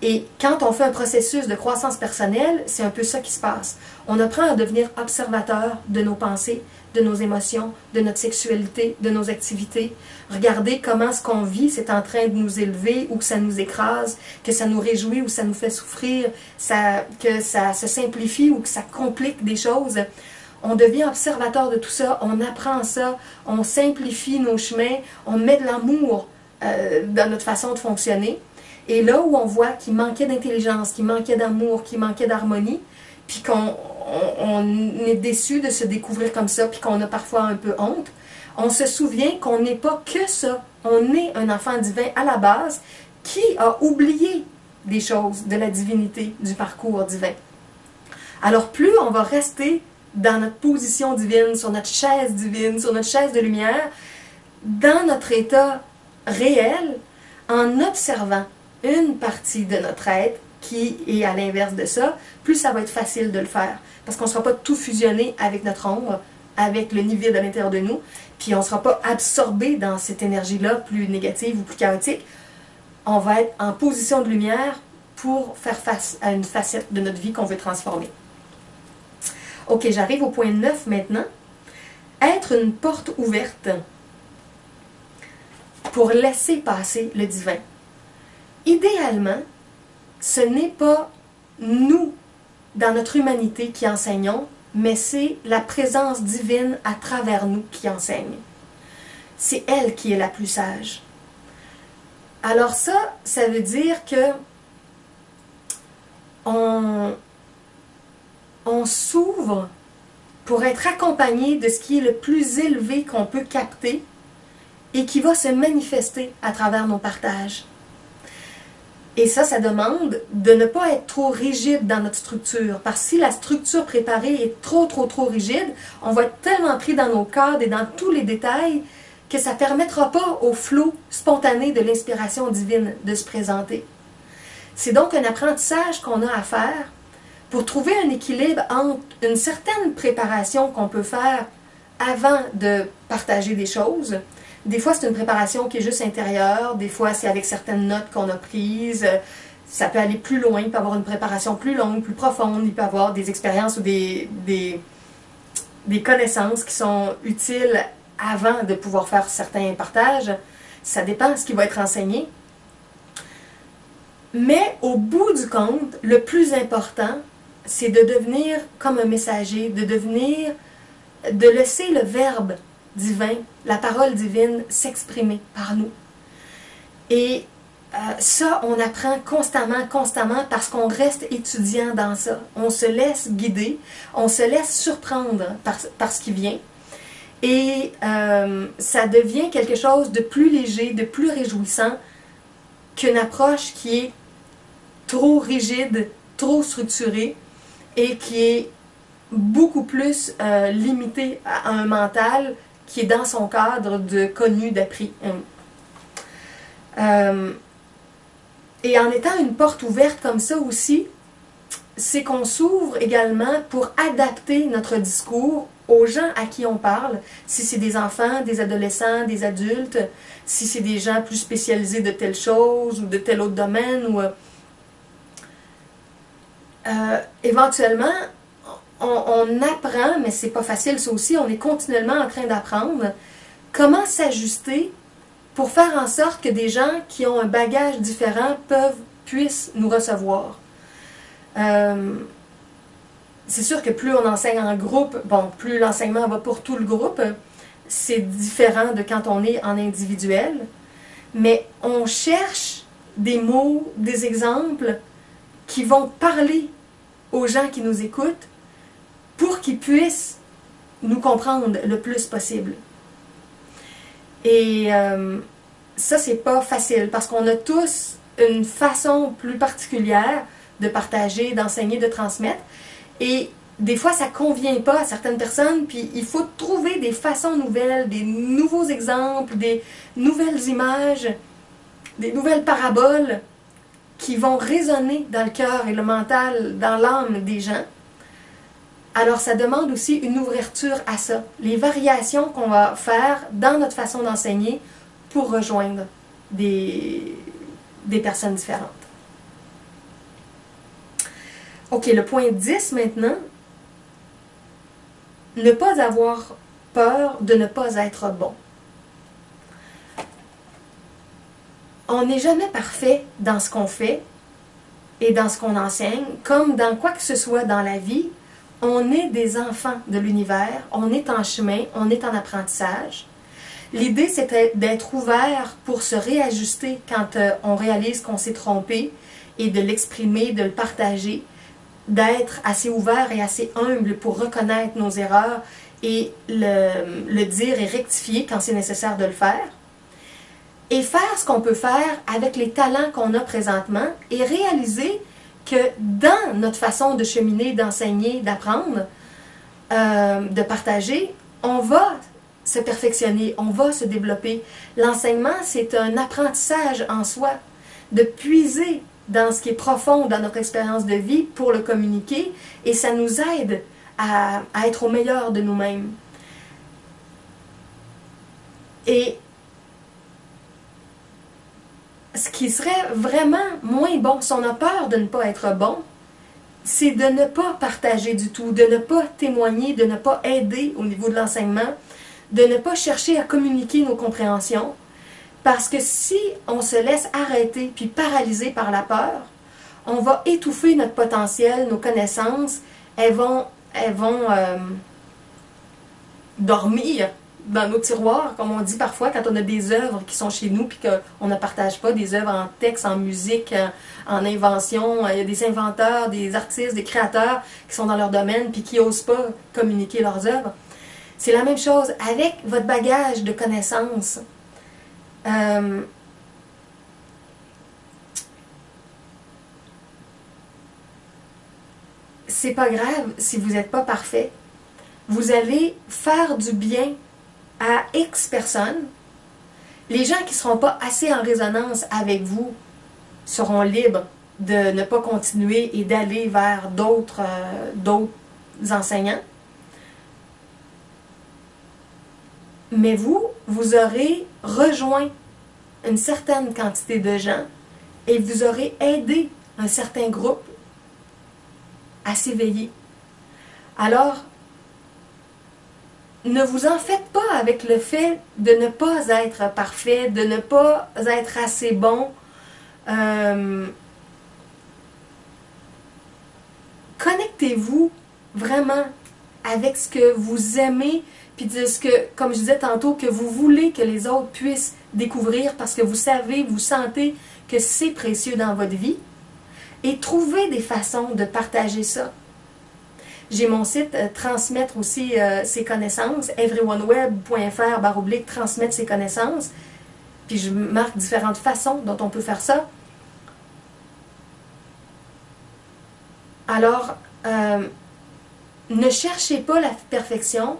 Et quand on fait un processus de croissance personnelle, c'est un peu ça qui se passe. On apprend à devenir observateur de nos pensées, de nos émotions, de notre sexualité, de nos activités. Regarder comment ce qu'on vit, c'est en train de nous élever ou que ça nous écrase, que ça nous réjouit ou ça nous fait souffrir, que ça se simplifie ou que ça complique des choses. On devient observateur de tout ça, on apprend ça, on simplifie nos chemins, on met de l'amour dans notre façon de fonctionner. Et là où on voit qu'il manquait d'intelligence, qu'il manquait d'amour, qu'il manquait d'harmonie, puis qu'on est déçu de se découvrir comme ça, puis qu'on a parfois un peu honte, on se souvient qu'on n'est pas que ça. On est un enfant divin à la base qui a oublié des choses de la divinité, du parcours divin. Alors plus on va rester dans notre position divine, sur notre chaise divine, sur notre chaise de lumière, dans notre état réel, en observant une partie de notre être qui est à l'inverse de ça, plus ça va être facile de le faire. Parce qu'on ne sera pas tout fusionné avec notre ombre, avec le nid vide à l'intérieur de nous, puis on ne sera pas absorbé dans cette énergie-là plus négative ou plus chaotique. On va être en position de lumière pour faire face à une facette de notre vie qu'on veut transformer. Ok, j'arrive au point 9 maintenant. Être une porte ouverte pour laisser passer le divin. Idéalement, ce n'est pas nous, dans notre humanité, qui enseignons, mais c'est la présence divine à travers nous qui enseigne. C'est elle qui est la plus sage. Alors ça veut dire que on s'ouvre pour être accompagné de ce qui est le plus élevé qu'on peut capter et qui va se manifester à travers nos partages. Et ça demande de ne pas être trop rigide dans notre structure. Parce que si la structure préparée est trop rigide, on va être tellement pris dans nos cadres et dans tous les détails que ça ne permettra pas au flot spontané de l'inspiration divine de se présenter. C'est donc un apprentissage qu'on a à faire pour trouver un équilibre entre une certaine préparation qu'on peut faire avant de partager des choses. Des fois, c'est une préparation qui est juste intérieure. Des fois, c'est avec certaines notes qu'on a prises. Ça peut aller plus loin. Il peut y avoir une préparation plus longue, plus profonde. Il peut y avoir des expériences ou des connaissances qui sont utiles avant de pouvoir faire certains partages. Ça dépend de ce qui va être enseigné. Mais au bout du compte, le plus important, c'est de devenir comme un messager, de laisser le verbe divin, la parole divine s'exprimer par nous. Et ça, on apprend constamment parce qu'on reste étudiant dans ça. On se laisse guider, on se laisse surprendre par ce qui vient. Et ça devient quelque chose de plus léger, de plus réjouissant qu'une approche qui est trop rigide, trop structurée et qui est beaucoup plus limitée à un mental qui est dans son cadre de connu, d'appris. Et en étant une porte ouverte comme ça aussi, c'est qu'on s'ouvre également pour adapter notre discours aux gens à qui on parle, si c'est des enfants, des adolescents, des adultes, si c'est des gens plus spécialisés de telle chose ou de tel autre domaine. Ou, éventuellement, on apprend, mais c'est pas facile ça aussi, on est continuellement en train d'apprendre comment s'ajuster pour faire en sorte que des gens qui ont un bagage différent puissent nous recevoir. C'est sûr que plus on enseigne en groupe, bon, plus l'enseignement va pour tout le groupe, c'est différent de quand on est en individuel, mais on cherche des mots, des exemples qui vont parler aux gens qui nous écoutent pour qu'ils puissent nous comprendre le plus possible. Et ça, c'est pas facile parce qu'on a tous une façon plus particulière de partager, d'enseigner, de transmettre. Et des fois, ça ne convient pas à certaines personnes, puis il faut trouver des façons nouvelles, des nouveaux exemples, des nouvelles images, des nouvelles paraboles qui vont résonner dans le cœur et le mental, dans l'âme des gens, Alors, ça demande aussi une ouverture à ça, les variations qu'on va faire dans notre façon d'enseigner pour rejoindre des personnes différentes. OK, le point 10 maintenant, ne pas avoir peur de ne pas être bon. On n'est jamais parfait dans ce qu'on fait et dans ce qu'on enseigne, comme dans quoi que ce soit dans la vie. On est des enfants de l'univers, on est en chemin, on est en apprentissage. L'idée, c'est d'être ouvert pour se réajuster quand on réalise qu'on s'est trompé et de l'exprimer, de le partager, d'être assez ouvert et assez humble pour reconnaître nos erreurs et le dire et rectifier quand c'est nécessaire de le faire. Et faire ce qu'on peut faire avec les talents qu'on a présentement et réaliser que dans notre façon de cheminer, d'enseigner, d'apprendre, de partager, on va se perfectionner, on va se développer. L'enseignement, c'est un apprentissage en soi, de puiser dans ce qui est profond dans notre expérience de vie pour le communiquer, et ça nous aide à être au meilleur de nous-mêmes. Et ce qui serait vraiment moins bon, si on a peur de ne pas être bon, c'est de ne pas partager du tout, de ne pas témoigner, de ne pas aider au niveau de l'enseignement, de ne pas chercher à communiquer nos compréhensions, parce que si on se laisse arrêter puis paralyser par la peur, on va étouffer notre potentiel, nos connaissances, elles vont dormir dans nos tiroirs, comme on dit parfois, quand on a des œuvres qui sont chez nous puis qu'on ne partage pas, des œuvres en texte, en musique, en invention. Il y a des inventeurs, des artistes, des créateurs qui sont dans leur domaine puis qui n'osent pas communiquer leurs œuvres. C'est la même chose avec votre bagage de connaissances. C'est pas grave si vous n'êtes pas parfait. Vous allez faire du bien à X personnes. Les gens qui ne seront pas assez en résonance avec vous seront libres de ne pas continuer et d'aller vers d'autres enseignants. Mais vous aurez rejoint une certaine quantité de gens et vous aurez aidé un certain groupe à s'éveiller. Alors, ne vous en faites pas avec le fait de ne pas être parfait, de ne pas être assez bon. Connectez-vous vraiment avec ce que vous aimez, puis de ce que, comme je disais tantôt, que vous voulez que les autres puissent découvrir parce que vous savez, vous sentez que c'est précieux dans votre vie. Et trouvez des façons de partager ça. J'ai mon site transmettre aussi ses connaissances, everyoneWeb.fr/transmettre ses connaissances. Puis je marque différentes façons dont on peut faire ça. Alors, ne cherchez pas la perfection.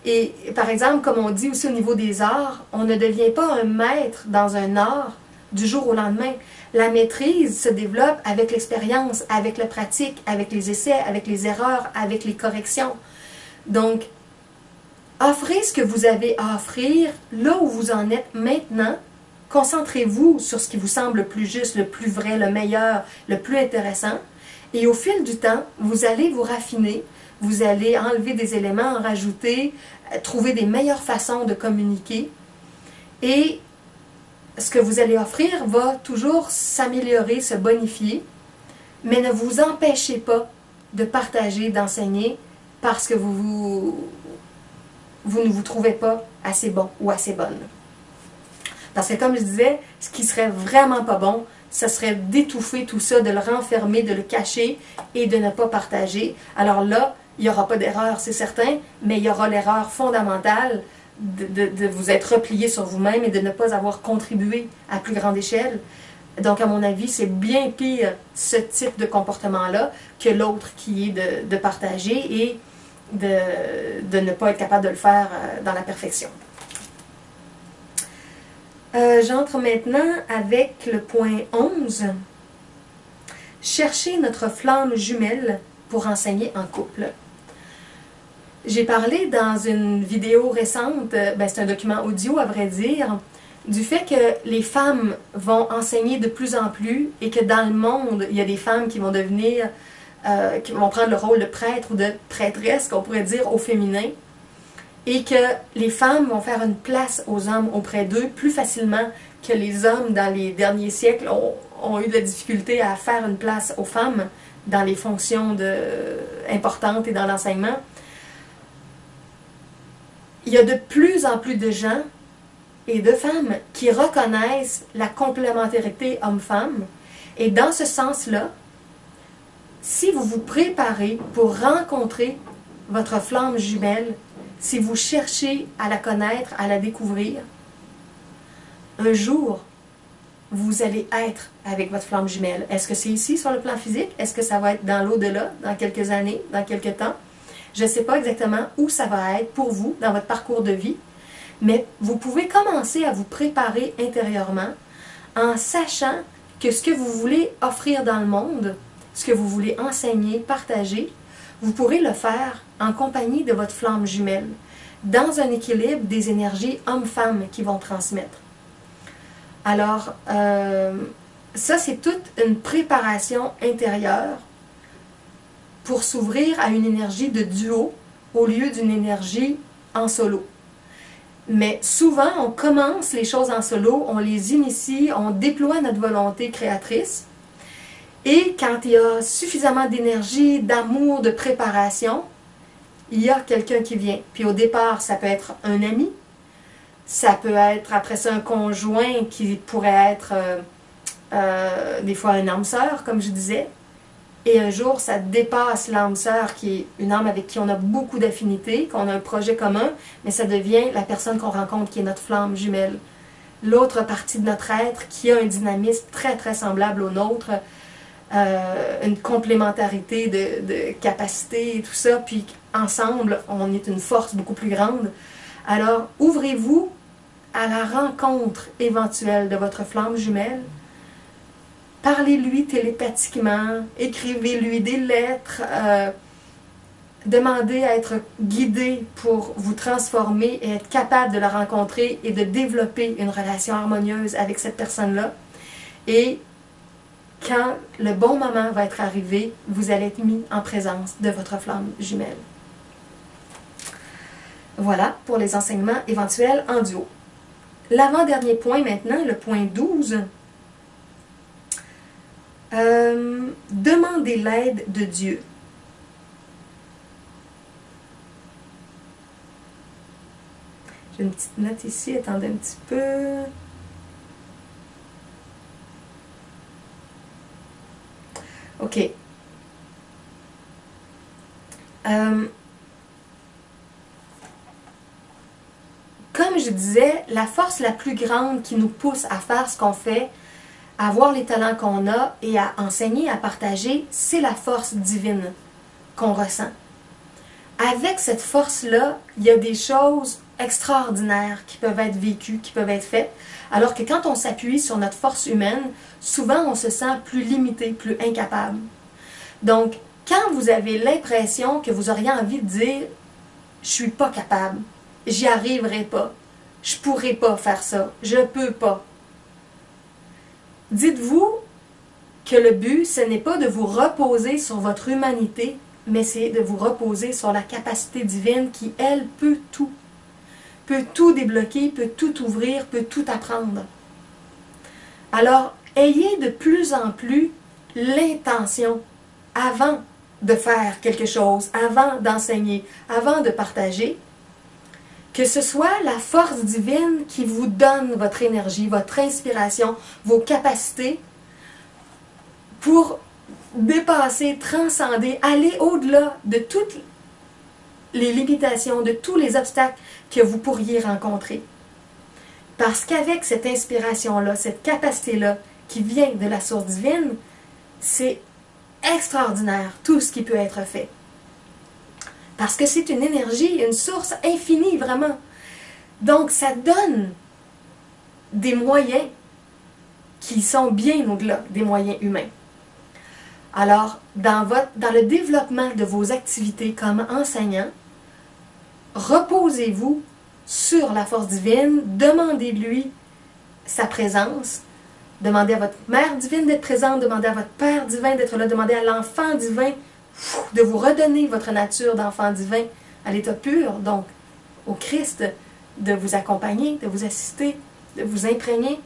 Et par exemple, comme on dit aussi au niveau des arts, on ne devient pas un maître dans un art du jour au lendemain. La maîtrise se développe avec l'expérience, avec la pratique, avec les essais, avec les erreurs, avec les corrections. Donc, offrez ce que vous avez à offrir là où vous en êtes maintenant. Concentrez-vous sur ce qui vous semble le plus juste, le plus vrai, le meilleur, le plus intéressant. Et au fil du temps, vous allez vous raffiner, vous allez enlever des éléments, en rajouter, trouver des meilleures façons de communiquer. Et ce que vous allez offrir va toujours s'améliorer, se bonifier, mais ne vous empêchez pas de partager, d'enseigner, parce que vous ne vous trouvez pas assez bon ou assez bonne. Parce que comme je disais, ce qui serait vraiment pas bon, ce serait d'étouffer tout ça, de le renfermer, de le cacher et de ne pas partager. Alors là, il n'y aura pas d'erreur, c'est certain, mais il y aura l'erreur fondamentale de vous être replié sur vous-même et de ne pas avoir contribué à plus grande échelle. Donc, à mon avis, c'est bien pire ce type de comportement-là que l'autre qui est de partager et de ne pas être capable de le faire dans la perfection. J'entre maintenant avec le point 11. Chercher notre flamme jumelle pour enseigner en couple. J'ai parlé dans une vidéo récente, c'est un document audio à vrai dire, du fait que les femmes vont enseigner de plus en plus et que dans le monde, il y a des femmes qui vont devenir, qui vont prendre le rôle de prêtre ou de prêtresse, qu'on pourrait dire au féminin, et que les femmes vont faire une place aux hommes auprès d'eux plus facilement que les hommes dans les derniers siècles ont eu de la difficulté à faire une place aux femmes dans les fonctions importantes et dans l'enseignement. Il y a de plus en plus de gens et de femmes qui reconnaissent la complémentarité homme-femme. Et dans ce sens-là, si vous vous préparez pour rencontrer votre flamme jumelle, si vous cherchez à la connaître, à la découvrir, un jour, vous allez être avec votre flamme jumelle. Est-ce que c'est ici sur le plan physique? Est-ce que ça va être dans l'au-delà, dans quelques années, dans quelques temps? Je ne sais pas exactement où ça va être pour vous dans votre parcours de vie, mais vous pouvez commencer à vous préparer intérieurement en sachant que ce que vous voulez offrir dans le monde, ce que vous voulez enseigner, partager, vous pourrez le faire en compagnie de votre flamme jumelle, dans un équilibre des énergies hommes-femmes qui vont transmettre. Alors, ça c'est toute une préparation intérieure pour s'ouvrir à une énergie de duo au lieu d'une énergie en solo. Mais souvent, on commence les choses en solo, on les initie, on déploie notre volonté créatrice. Et quand il y a suffisamment d'énergie, d'amour, de préparation, il y a quelqu'un qui vient. Puis au départ, ça peut être un ami, ça peut être après ça un conjoint qui pourrait être des fois une âme sœur, comme je disais. Et un jour, ça dépasse l'âme sœur, qui est une âme avec qui on a beaucoup d'affinités, qu'on a un projet commun, mais ça devient la personne qu'on rencontre qui est notre flamme jumelle. L'autre partie de notre être qui a un dynamisme très très semblable au nôtre, une complémentarité de capacités et tout ça, puis ensemble, on est une force beaucoup plus grande. Alors, ouvrez-vous à la rencontre éventuelle de votre flamme jumelle. Parlez-lui télépathiquement, écrivez-lui des lettres, demandez à être guidé pour vous transformer et être capable de la rencontrer et de développer une relation harmonieuse avec cette personne-là. Et quand le bon moment va être arrivé, vous allez être mis en présence de votre flamme jumelle. Voilà pour les enseignements éventuels en duo. L'avant-dernier point maintenant, le point 12. Demandez l'aide de Dieu. J'ai une petite note ici, attendez un petit peu. OK. Comme je disais, la force la plus grande qui nous pousse à faire ce qu'on fait, à avoir les talents qu'on a et à enseigner, à partager, c'est la force divine qu'on ressent. Avec cette force-là, il y a des choses extraordinaires qui peuvent être vécues, qui peuvent être faites, alors que quand on s'appuie sur notre force humaine, souvent on se sent plus limité, plus incapable. Donc, quand vous avez l'impression que vous auriez envie de dire « je suis pas capable, j'y arriverai pas, je pourrai pas faire ça, je peux pas », dites-vous que le but, ce n'est pas de vous reposer sur votre humanité, mais c'est de vous reposer sur la capacité divine qui, elle, peut tout débloquer, peut tout ouvrir, peut tout apprendre. Alors, ayez de plus en plus l'intention, avant de faire quelque chose, avant d'enseigner, avant de partager, que ce soit la force divine qui vous donne votre énergie, votre inspiration, vos capacités pour dépasser, transcender, aller au-delà de toutes les limitations, de tous les obstacles que vous pourriez rencontrer. Parce qu'avec cette inspiration-là, cette capacité-là qui vient de la source divine, c'est extraordinaire tout ce qui peut être fait. Parce que c'est une énergie, une source infinie vraiment. Donc ça donne des moyens qui sont bien au-delà des moyens humains. Alors, dans le développement de vos activités comme enseignant, reposez-vous sur la force divine, demandez-lui sa présence, demandez à votre mère divine d'être présente, demandez à votre père divin d'être là, demandez à l'enfant divin de vous redonner votre nature d'enfant divin à l'état pur, donc au Christ, de vous accompagner, de vous assister, de vous imprégner.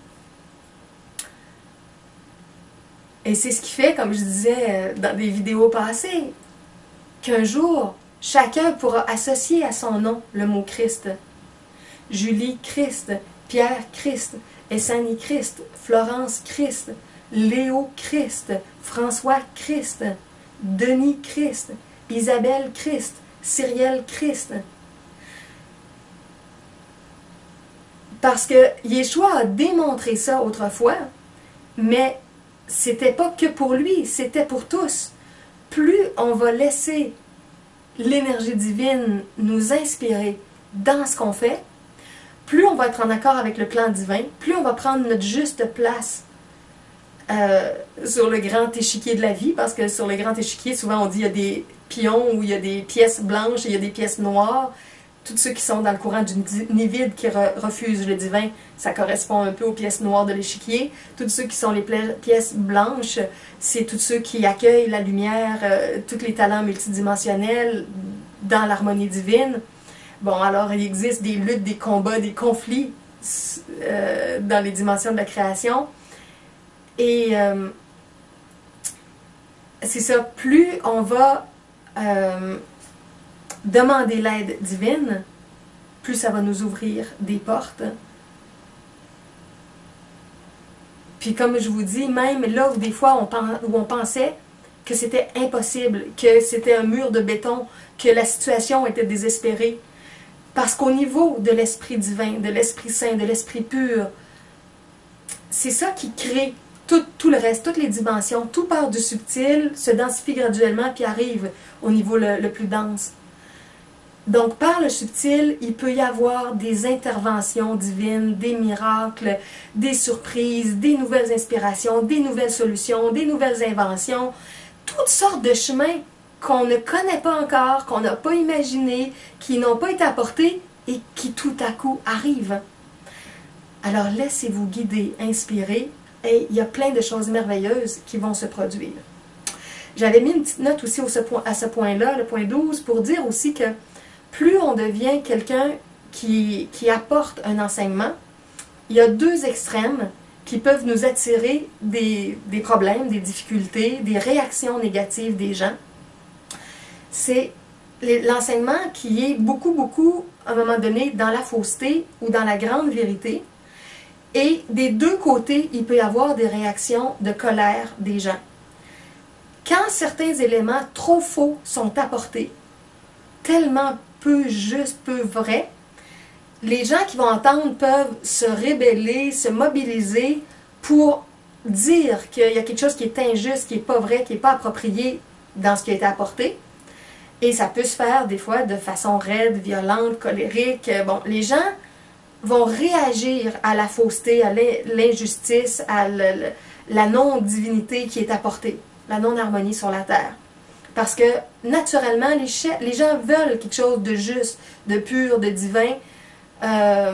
Et c'est ce qui fait, comme je disais dans des vidéos passées, qu'un jour, chacun pourra associer à son nom le mot Christ. Julie Christ, Pierre Christ, Essani Christ, Florence Christ, Léo Christ, François Christ, Denis Christ, Isabelle Christ, Cyrielle Christ. Parce que Yeshua a démontré ça autrefois, mais c'était pas que pour lui, c'était pour tous. Plus on va laisser l'énergie divine nous inspirer dans ce qu'on fait, plus on va être en accord avec le plan divin, plus on va prendre notre juste place sur le grand échiquier de la vie, parce que sur le grand échiquier, souvent on dit il y a des pions où il y a des pièces blanches et il y a des pièces noires. Tous ceux qui sont dans le courant du Nivide qui refusent le divin, ça correspond un peu aux pièces noires de l'échiquier. Tous ceux qui sont les pièces blanches, c'est tous ceux qui accueillent la lumière, tous les talents multidimensionnels dans l'harmonie divine. Bon, alors il existe des luttes, des combats, des conflits dans les dimensions de la création. Et c'est ça, plus on va demander l'aide divine, plus ça va nous ouvrir des portes. Puis comme je vous dis, même là où des fois on pensait que c'était impossible, que c'était un mur de béton, que la situation était désespérée, parce qu'au niveau de l'Esprit divin, de l'Esprit Saint, de l'Esprit pur, c'est ça qui crée tout le reste, toutes les dimensions, tout part du subtil, se densifie graduellement, puis arrive au niveau le plus dense. Donc, par le subtil, il peut y avoir des interventions divines, des miracles, des surprises, des nouvelles inspirations, des nouvelles solutions, des nouvelles inventions, toutes sortes de chemins qu'on ne connaît pas encore, qu'on n'a pas imaginé, qui n'ont pas été apportés et qui tout à coup arrivent. Alors, laissez-vous guider, inspirer, et il y a plein de choses merveilleuses qui vont se produire. J'avais mis une petite note aussi à ce point-là, le point 12, pour dire aussi que plus on devient quelqu'un qui apporte un enseignement, il y a deux extrêmes qui peuvent nous attirer des problèmes, des difficultés, des réactions négatives des gens. C'est l'enseignement qui est beaucoup, à un moment donné, dans la fausseté ou dans la grande vérité. Et des deux côtés, il peut y avoir des réactions de colère des gens. Quand certains éléments trop faux sont apportés, tellement peu justes, peu vrais, les gens qui vont entendre peuvent se rébeller, se mobiliser pour dire qu'il y a quelque chose qui est injuste, qui n'est pas vrai, qui n'est pas approprié dans ce qui a été apporté. Et ça peut se faire des fois de façon raide, violente, colérique. Bon, les gens vont réagir à la fausseté, à l'injustice, à la non-divinité qui est apportée, la non-harmonie sur la terre. Parce que, naturellement, les gens veulent quelque chose de juste, de pur, de divin, à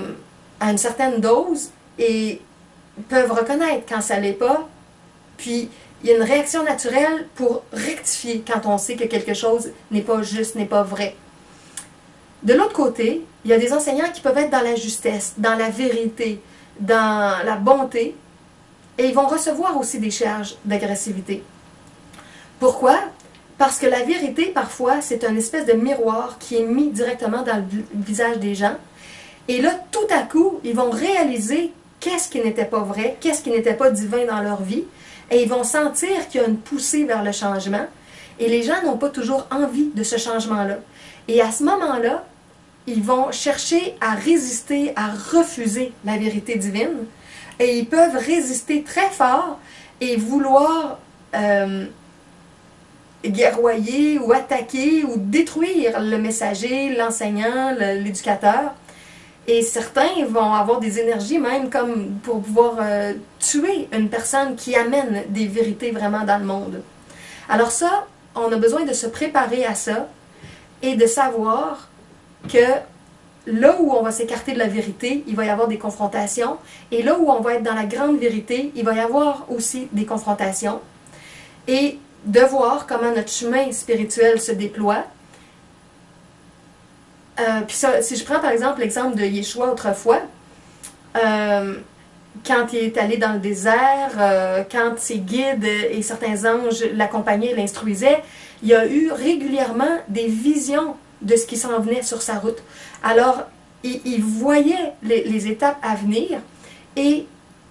une certaine dose, et peuvent reconnaître quand ça ne l'est pas. Puis, il y a une réaction naturelle pour rectifier quand on sait que quelque chose n'est pas juste, n'est pas vrai. De l'autre côté, il y a des enseignants qui peuvent être dans la justesse, dans la vérité, dans la bonté, et ils vont recevoir aussi des charges d'agressivité. Pourquoi? Parce que la vérité, parfois, c'est une espèce de miroir qui est mis directement dans le visage des gens. Et là, tout à coup, ils vont réaliser qu'est-ce qui n'était pas vrai, qu'est-ce qui n'était pas divin dans leur vie, et ils vont sentir qu'il y a une poussée vers le changement. Et les gens n'ont pas toujours envie de ce changement-là. Et à ce moment-là, ils vont chercher à résister, à refuser la vérité divine. Et ils peuvent résister très fort et vouloir guerroyer ou attaquer ou détruire le messager, l'enseignant, l'éducateur. Et certains vont avoir des énergies même comme pour pouvoir tuer une personne qui amène des vérités vraiment dans le monde. Alors ça, on a besoin de se préparer à ça et de savoir que là où on va s'écarter de la vérité, il va y avoir des confrontations. Et là où on va être dans la grande vérité, il va y avoir aussi des confrontations. Et de voir comment notre chemin spirituel se déploie. Puis ça, si je prends par exemple l'exemple de Yeshua autrefois, quand il est allé dans le désert, quand ses guides et certains anges l'accompagnaient, l'instruisaient, il y a eu régulièrement des visions de ce qui s'en venait sur sa route. Alors, il voyait les étapes à venir et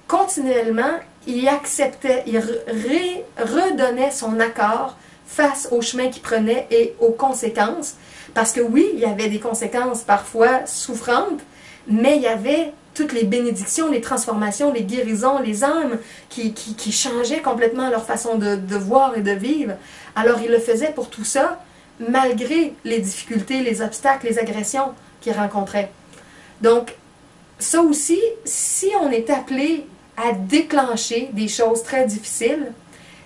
continuellement, il acceptait, il redonnait son accord face au chemin qu'il prenait et aux conséquences. Parce que oui, il y avait des conséquences parfois souffrantes, mais il y avait toutes les bénédictions, les transformations, les guérisons, les âmes qui changeaient complètement leur façon de voir et de vivre. Alors il le faisait pour tout ça, malgré les difficultés, les obstacles, les agressions qu'il rencontrait. Donc, ça aussi, si on est appelé à déclencher des choses très difficiles,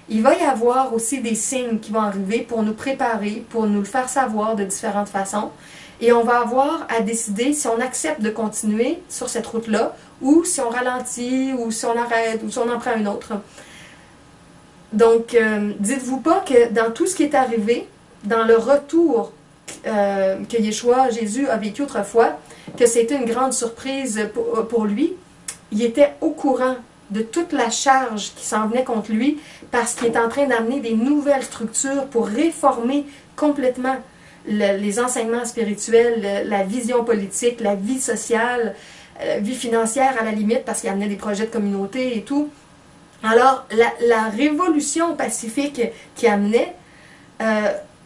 il va y avoir aussi des signes qui vont arriver pour nous préparer, pour nous le faire savoir de différentes façons. Et on va avoir à décider si on accepte de continuer sur cette route-là, ou si on ralentit, ou si on arrête, ou si on en prend une autre. Donc, dites-vous pas que dans tout ce qui est arrivé, dans le retour que Yeshua, Jésus, a vécu autrefois, que c'était une grande surprise pour lui. Il était au courant de toute la charge qui s'en venait contre lui parce qu'il est en train d'amener des nouvelles structures pour réformer complètement les enseignements spirituels, la vision politique, la vie sociale, vie financière à la limite parce qu'il amenait des projets de communauté et tout. Alors, la révolution pacifique qu'il amenait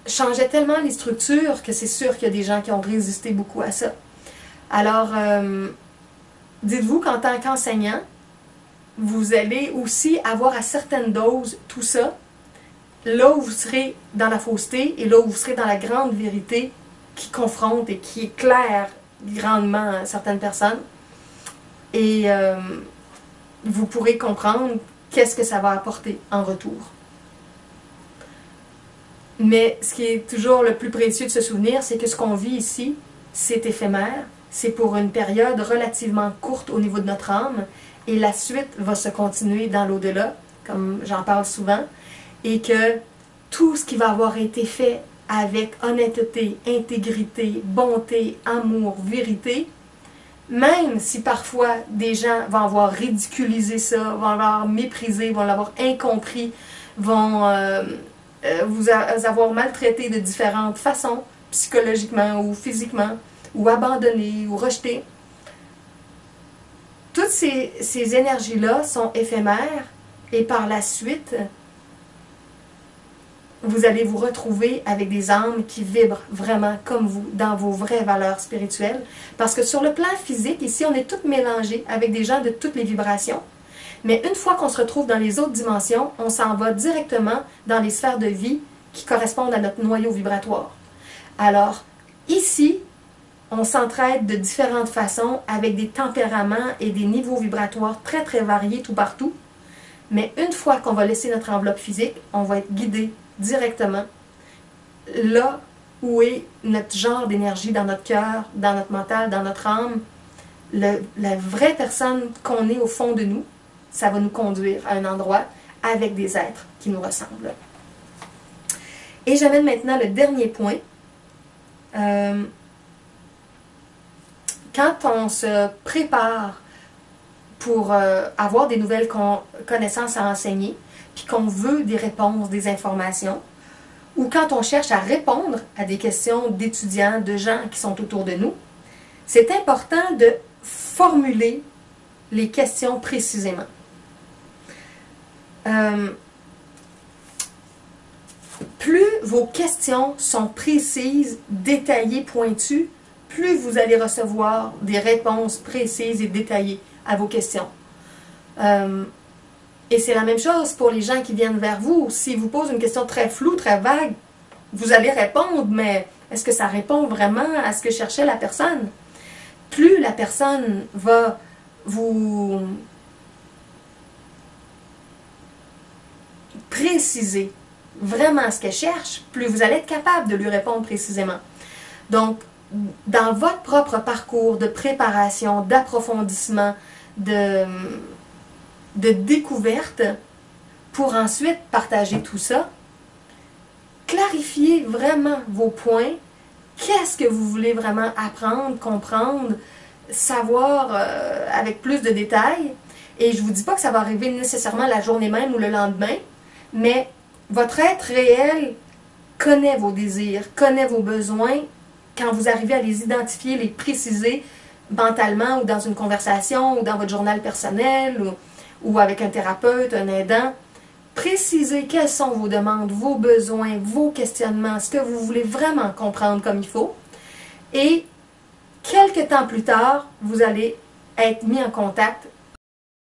changeait tellement les structures que c'est sûr qu'il y a des gens qui ont résisté beaucoup à ça. Alors, dites-vous qu'en tant qu'enseignant, vous allez aussi avoir à certaines doses tout ça, là où vous serez dans la fausseté et là où vous serez dans la grande vérité qui confronte et qui éclaire grandement certaines personnes. Et vous pourrez comprendre qu'est-ce que ça va apporter en retour. Mais ce qui est toujours le plus précieux de se souvenir, c'est que ce qu'on vit ici, c'est éphémère, c'est pour une période relativement courte au niveau de notre âme, et la suite va se continuer dans l'au-delà, comme j'en parle souvent, et que tout ce qui va avoir été fait avec honnêteté, intégrité, bonté, amour, vérité, même si parfois des gens vont avoir ridiculisé ça, vont l'avoir méprisé, vont l'avoir incompris, vont vous avoir maltraité de différentes façons, psychologiquement ou physiquement, ou abandonné, ou rejeté. Toutes ces énergies-là sont éphémères et par la suite, vous allez vous retrouver avec des âmes qui vibrent vraiment comme vous, dans vos vraies valeurs spirituelles. Parce que sur le plan physique, ici, on est toutes mélangées avec des gens de toutes les vibrations. Mais une fois qu'on se retrouve dans les autres dimensions, on s'en va directement dans les sphères de vie qui correspondent à notre noyau vibratoire. Alors, ici, on s'entraide de différentes façons avec des tempéraments et des niveaux vibratoires très très variés tout partout. Mais une fois qu'on va laisser notre enveloppe physique, on va être guidé directement là où est notre genre d'énergie dans notre cœur, dans notre mental, dans notre âme. La vraie personne qu'on est au fond de nous, ça va nous conduire à un endroit avec des êtres qui nous ressemblent. Et j'amène maintenant le dernier point. Quand on se prépare pour avoir des nouvelles connaissances à enseigner, puis qu'on veut des réponses, des informations, ou quand on cherche à répondre à des questions d'étudiants, de gens qui sont autour de nous, c'est important de formuler les questions précisément. Plus vos questions sont précises, détaillées, pointues, plus vous allez recevoir des réponses précises et détaillées à vos questions. Et c'est la même chose pour les gens qui viennent vers vous. S'ils vous posent une question très floue, très vague, vous allez répondre, mais est-ce que ça répond vraiment à ce que cherchait la personne? Plus la personne va vous préciser vraiment ce qu'elle cherche, plus vous allez être capable de lui répondre précisément. Donc, dans votre propre parcours de préparation, d'approfondissement, de découverte, pour ensuite partager tout ça, clarifiez vraiment vos points. Qu'est-ce que vous voulez vraiment apprendre, comprendre, savoir avec plus de détails. Et je ne vous dis pas que ça va arriver nécessairement la journée même ou le lendemain, mais votre être réel connaît vos désirs, connaît vos besoins. Quand vous arrivez à les identifier, les préciser mentalement ou dans une conversation ou dans votre journal personnel ou avec un thérapeute, un aidant, précisez quelles sont vos demandes, vos besoins, vos questionnements, ce que vous voulez vraiment comprendre comme il faut. Et quelques temps plus tard, vous allez être mis en contact